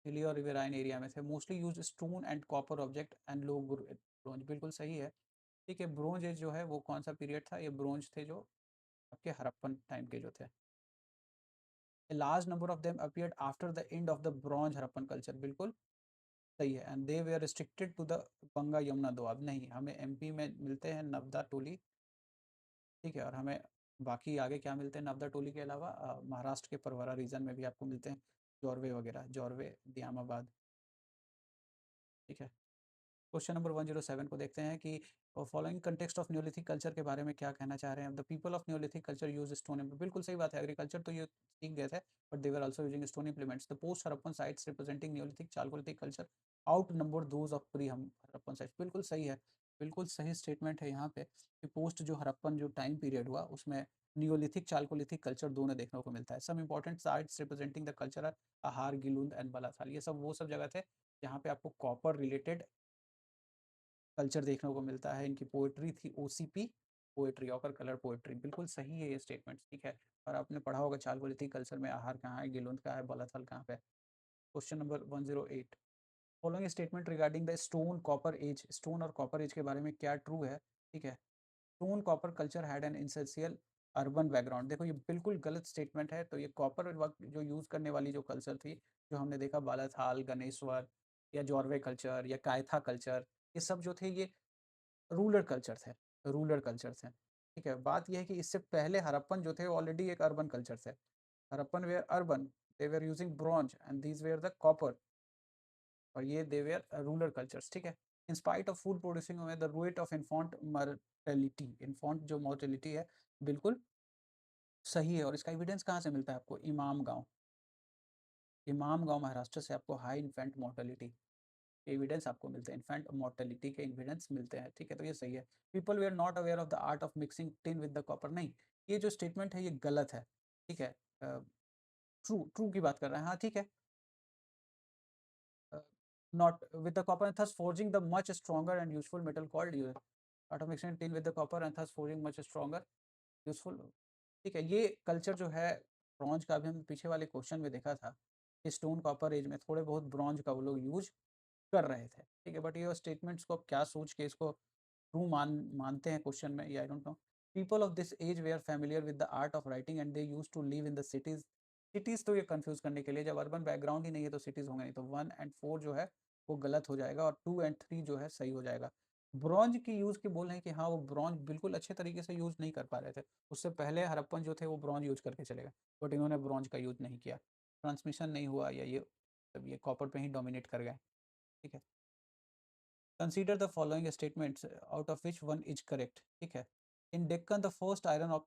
हिली और रिवेराइन एरिया में थे। Mostly use stone and copper object and low bronze, बिल्कुल सही है, ठीक है। ब्रोंज एज जो है वो कौन सा पीरियड था, ये ब्रोंज थे जो आपके हड़प्पन टाइम के जो थे। A large number of them appeared after the end of the bronze Harappan culture, बिल्कुल सही है। And they were restricted to the Ganga Yamuna Doab, नहीं, हमें एमपी में मिलते हैं नवदा टोली, ठीक है। और हमें बाकी आगे क्या मिलते हैं नवदा टोली के अलावा, महाराष्ट्र के परवरा रीजन में भी आपको मिलते हैं जॉरवे वगैरह, जॉरवे, दियामाबाद, ठीक है। क्वेश्चन नंबर 107 को देखते हैं कि following context of Neolithic culture के बारे में क्या कहना चाह रहे हैं। The people of Neolithic culture use stone, बिल्कुल सही बात है, एग्रीकल्चर तो ये सीख गए थे, but they were also using stone implements. The post Harappan sites representing Neolithic Chalcolithic culture out number those of pre Harappan sites, बिल्कुल सही है, बिल्कुल सही स्टेटमेंट है यहाँ पे कि पोस्ट जो हड़प्पन जो टाइम पीरियड हुआ उसमें नियोलिथिक चालकोलिथिक कल्चर दोनों देखने को मिलता है। Some important sites representing the culture are Ahar, Gilund and बलाथाल, ये सब वो सब जगह थे जहाँ पे आपको कॉपर रिलेटेड कल्चर देखने को मिलता है। इनकी पोएट्री थी OCP poetry, occur colour poetry, बिल्कुल सही है ये स्टेटमेंट, ठीक है। और आपने पढ़ा होगा चालकोलिथिक कल्चर में आहार कहाँ है, गिलोंद कहाँ है, बलाथल कहाँ पे। Question number 108, following statement regarding the stone copper age, stone और कॉपर एज के बारे में क्या ट्रू है, ठीक है। Stone copper culture had an essential urban background, देखो ये बिल्कुल गलत स्टेटमेंट है। तो ये कॉपर वक्त जो यूज़ करने वाली जो कल्चर थी, जो हमने देखा बालाथाल, गणेश्वर या जॉर्वे कल्चर या कायथा कल्चर, ये सब जो थे ये रूरल कल्चर थे, रूरल कल्चर थे, ठीक है। बात ये है कि इससे पहले हड़प्पन जो थे वो ऑलरेडी एक अर्बन कल्चर थे, Harappan were urban, they were using bronze and these were the copper, और ये दे वेयर रूरल कल्चर्स, ठीक है। In spite of food producing में the rate of infant mortality, infant जो मोर्टेलिटी है बिल्कुल सही है। और इसका एविडेंस कहाँ से मिलता है आपको? इमाम गांव, इमाम गांव महाराष्ट्र से आपको हाई इन्फेंट मोर्टेलिटी एविडेंस आपको मिलते हैं, इन्फेंट मोर्टेलिटी के एविडेंस मिलते हैं, ठीक है। तो ये सही है। People they are not aware of the art of mixing tin with the copper, नहीं, ये जो स्टेटमेंट है ये गलत है, ठीक है। ट्रू ट्रू की बात कर रहे हैं, हाँ ठीक है। Not with the copper and thus forging the much stronger and useful metal called art of mixing tin with the copper and thus forging much stronger useful, ठीक है। ये कल्चर जो है ब्रॉन्ज का, भी हम पीछे वाले क्वेश्चन में देखा था कि स्टोन कॉपर एज में थोड़े बहुत ब्रॉन्ज का वो लोग यूज कर रहे थे, ठीक है। बट ये स्टेटमेंट्स को क्या सोच के इसको ट्रू मानते हैं क्वेश्चन में, ये I don't know. People of this age they are familiar with the art of writing and they use to live in the cities, cities तो ये कंफ्यूज करने के लिए, जब अर्बन बैकग्राउंड ही नहीं है तो सिटीज होंगे नहीं, तो 1 और 4 जो है वो गलत हो जाएगा और 2 और 3 जो है सही हो जाएगा। ब्रॉन्ज की यूज की बोल रहे हैं कि हाँ वो ब्रॉन्ज बिल्कुल अच्छे तरीके से यूज नहीं कर पा रहे थे, उससे पहले हड़प्पन जो थे वो ब्रॉन्ज यूज करके चले गए, बट इन्होंने ब्रॉन्ज का यूज नहीं किया, ट्रांसमिशन नहीं हुआ, या ये तब ये कॉपर पे ही डोमिनेट कर गए, ठीक है। Consider the following statements, out of which one is correct, ठीक है। In Deccan, the first iron of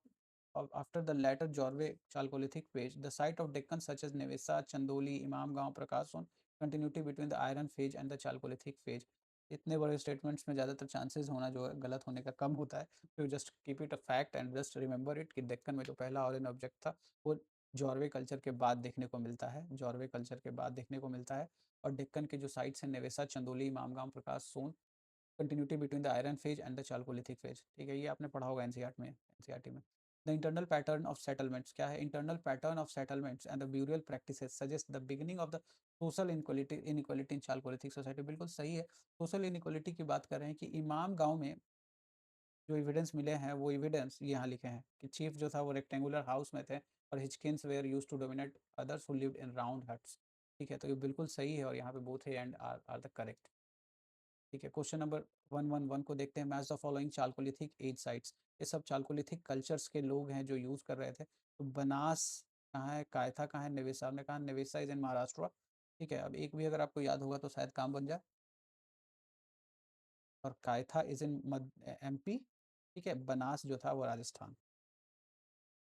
after the latter Jorve Chalcolithic phase, the site of Deccan such as Nevesa, Chandoli, Imamgaon, Prakash continuity between the iron phase and the Chalcolithic phase। इतने बड़े statements में ज़्यादातर chances होना जो है गलत होने का कम होता है, तो just keep it a fact and just remember it कि डेक्कन में जो पहला आयरन ऑब्जेक्ट था वो जॉर्वे कल्चर के बाद देखने को मिलता है, जॉर्वे कल्चर के बाद देखने को मिलता है। और डेक्कन के जो साइट्स हैं नेवेसा, चंदोली, मामगांव, प्रकाश सोन, continuity between the iron phase and the chalcolithic phase, ठीक है। ये आपने पढ़ा होगा एनसीईआरटी में, एनसीईआरटी में। The internal pattern of settlements क्या है? Internal pattern of settlements and the burial practices suggest the beginning of the social inequality inequality in Chalcolithic society, बिल्कुल सही है। सोशल इनक्वालिटी की बात कर रहे हैं कि इमाम गांव में जो एविडेंस मिले हैं वो एविडेंस यहाँ लिखे हैं कि चीफ जो था वो रेक्टेंगुलर हाउस में थे और हिचकिन्स were use to dominate others who lived in round huts, ठीक है। तो ये बिल्कुल सही है और यहाँ पे बोथ है एंड आर द करेक्ट, ठीक है। क्वेश्चन नंबर 111 को देखते हैं। Match the following Chalcolithic as sites, ये सब चालकोलिथिक कल्चर्स के लोग हैं जो यूज कर रहे थे। तो बनास कहाँ है, कायथा कहाँ है, निवेशा, आपने कहा निवेशा इज इन महाराष्ट्र, ठीक है। अब एक भी अगर आपको याद होगा तो शायद काम बन जाए। और कायथा इज इन एमपी, ठीक है। बनास जो था वो राजस्थान,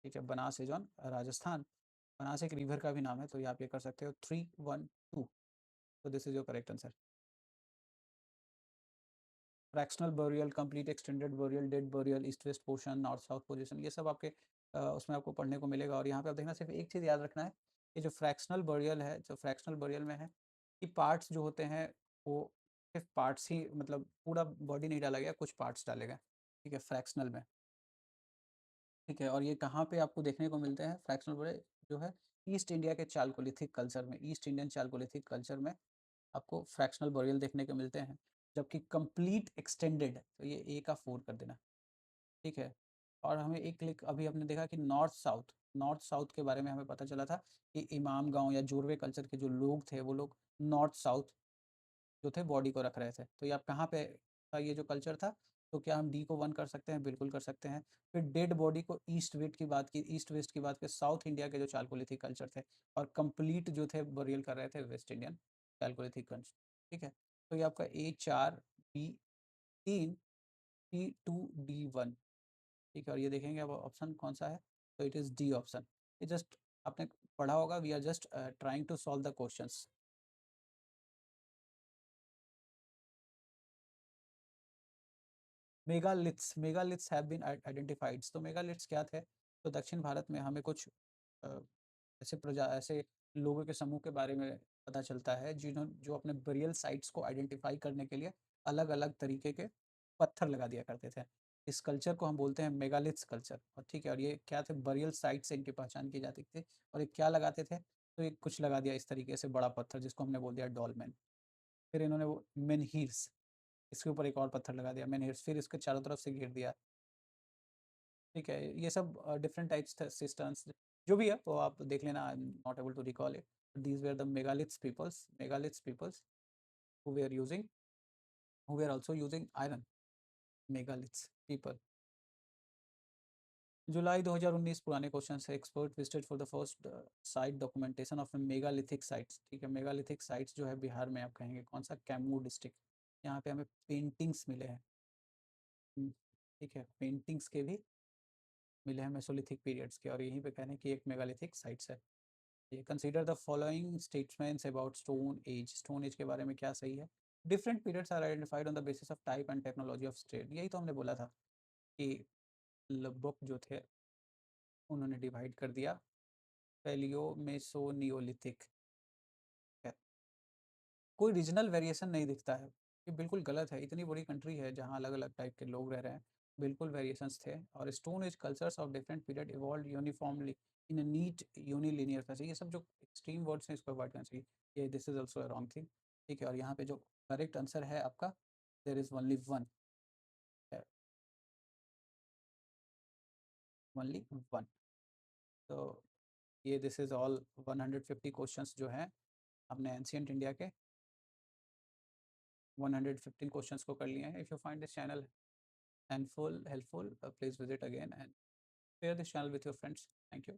ठीक है। Banas is on Rajasthan. बनास एक रिवर का भी नाम है, तो ये आप ये कर सकते हो 312, तो this is your correct answer. Fractional burial, complete extended burial, dead burial, east west portion, north south position, ये सब आपके उसमें आपको पढ़ने को मिलेगा। और यहाँ पे आप देखना सिर्फ एक चीज़ याद रखना है, ये जो फ्रैक्शनल बरियल है, जो फ्रैक्शनल बरियल में है कि पार्ट्स जो होते हैं वो सिर्फ पार्ट्स ही, मतलब पूरा बॉडी नहीं डाला गया, कुछ पार्ट्स डाले गए, ठीक है, फ्रैक्शनल में, ठीक है। और ये कहाँ पे आपको देखने को मिलते हैं फ्रैक्शनल बरियल जो है? ईस्ट इंडिया के चालकोलिथिक कल्चर में, ईस्ट इंडियन चालकोलिथिक कल्चर में आपको फ्रैक्शनल बरियल देखने को मिलते हैं। जबकि कंप्लीट एक्सटेंडेड तो ये ए का 4 कर देना, ठीक है। और हमें एक क्लिक अभी हमने देखा कि नॉर्थ साउथ, नॉर्थ साउथ के बारे में हमें पता चला था कि इमाम गांव या जोरवे कल्चर के जो लोग थे वो लोग नॉर्थ साउथ जो थे बॉडी को रख रहे थे। तो ये आप कहाँ पे था ये जो कल्चर था? तो क्या हम डी को 1 कर सकते हैं? बिल्कुल कर सकते हैं। फिर डेड बॉडी को ईस्ट वेस्ट की बात की, ईस्ट वेस्ट की बात की, साउथ इंडिया के जो चालकोलिथिक कल्चर थे। और कंप्लीट जो थे बरियल कर रहे थे वेस्ट इंडियन चालकोलिथिक कल्चर, ठीक है। तो ये आपका A4 B3 C2D1, ठीक है। और ये देखेंगे अब ऑप्शन कौन सा है, तो इट इज़ डी ऑप्शन। ये जस्ट आपने पढ़ा होगा, we are just trying to solve the questions. Megaliths, megaliths have been identified, तो मेगालिथ्स क्या थे? तो दक्षिण भारत में हमें कुछ अ, ऐसे लोगों के समूह के बारे में पता चलता है जो अपने बरियल साइट्स को आइडेंटिफाई करने के लिए अलग अलग तरीके के पत्थर लगा दिया करते थे। इस कल्चर को हम बोलते हैं मेगालिथ्स कल्चर, और ठीक है। और ये क्या थे? बरियल साइट से इनकी पहचान की जाती थी। और ये क्या लगाते थे? तो ये कुछ लगा दिया इस तरीके से बड़ा पत्थर, जिसको हमने बोल दिया डॉलमेन। फिर इन्होंने वो मेनहीर्स, इसके ऊपर एक और पत्थर लगा दिया मेनहीर्स, फिर इसके चारों तरफ से घेर दिया, ठीक है। ये सब डिफरेंट टाइप्स सिस्टम्स जो भी है वो आप देख लेना, I am not able to recall it. These were the megaliths peoples who were using, who were also using iron, megaliths people. जुलाई 2019 पुराने क्वेश्चन से expert visited for the first site documentation of megalithic sites. ठीक है, megalithic sites जो है बिहार में आप कहेंगे कौन सा, कैमूर डिस्ट्रिक्ट। यहाँ पे हमें पेंटिंग्स मिले हैं। ठीक है, पेंटिंग्स के भी मिले हैं मेसोलिथिक पीरियड्स के, और यहीं पे कहने की एक मेगालिथिक साइट्स है। ये consider the following statements about stone age. Stone age के बारे में क्या सही है? Different periods are identified on the basis of type and technology of state. यही तो हमने बोला था कि लगभग जो थे उन्होंने डिवाइड कर दिया पैलियो मेसो नियोलिथिक। कोई रीजनल वेरिएशन नहीं दिखता है, ये बिल्कुल गलत है। इतनी बड़ी कंट्री है जहाँ अलग अलग टाइप के लोग रह रहे हैं, बिल्कुल वेरिएशंस थे। और stone age cultures of different period evolve uniformly in a neat unilinear fashion. ये सब जो एक्सट्रीम वर्ड्स हैं इसको अवॉइड करना चाहिए। ये this is also a wrong thing. ठीक है, और यहाँ पे जो करेक्ट आंसर है आपका, there is only one, only one. तो ये दिस इज ऑल 150 क्वेश्चंस जो हैं हमने एंशियंट इंडिया के 115 क्वेश्चंस को कर लिए हैं। If you find this channel helpful, please visit again and share this channel with your friends. Thank you.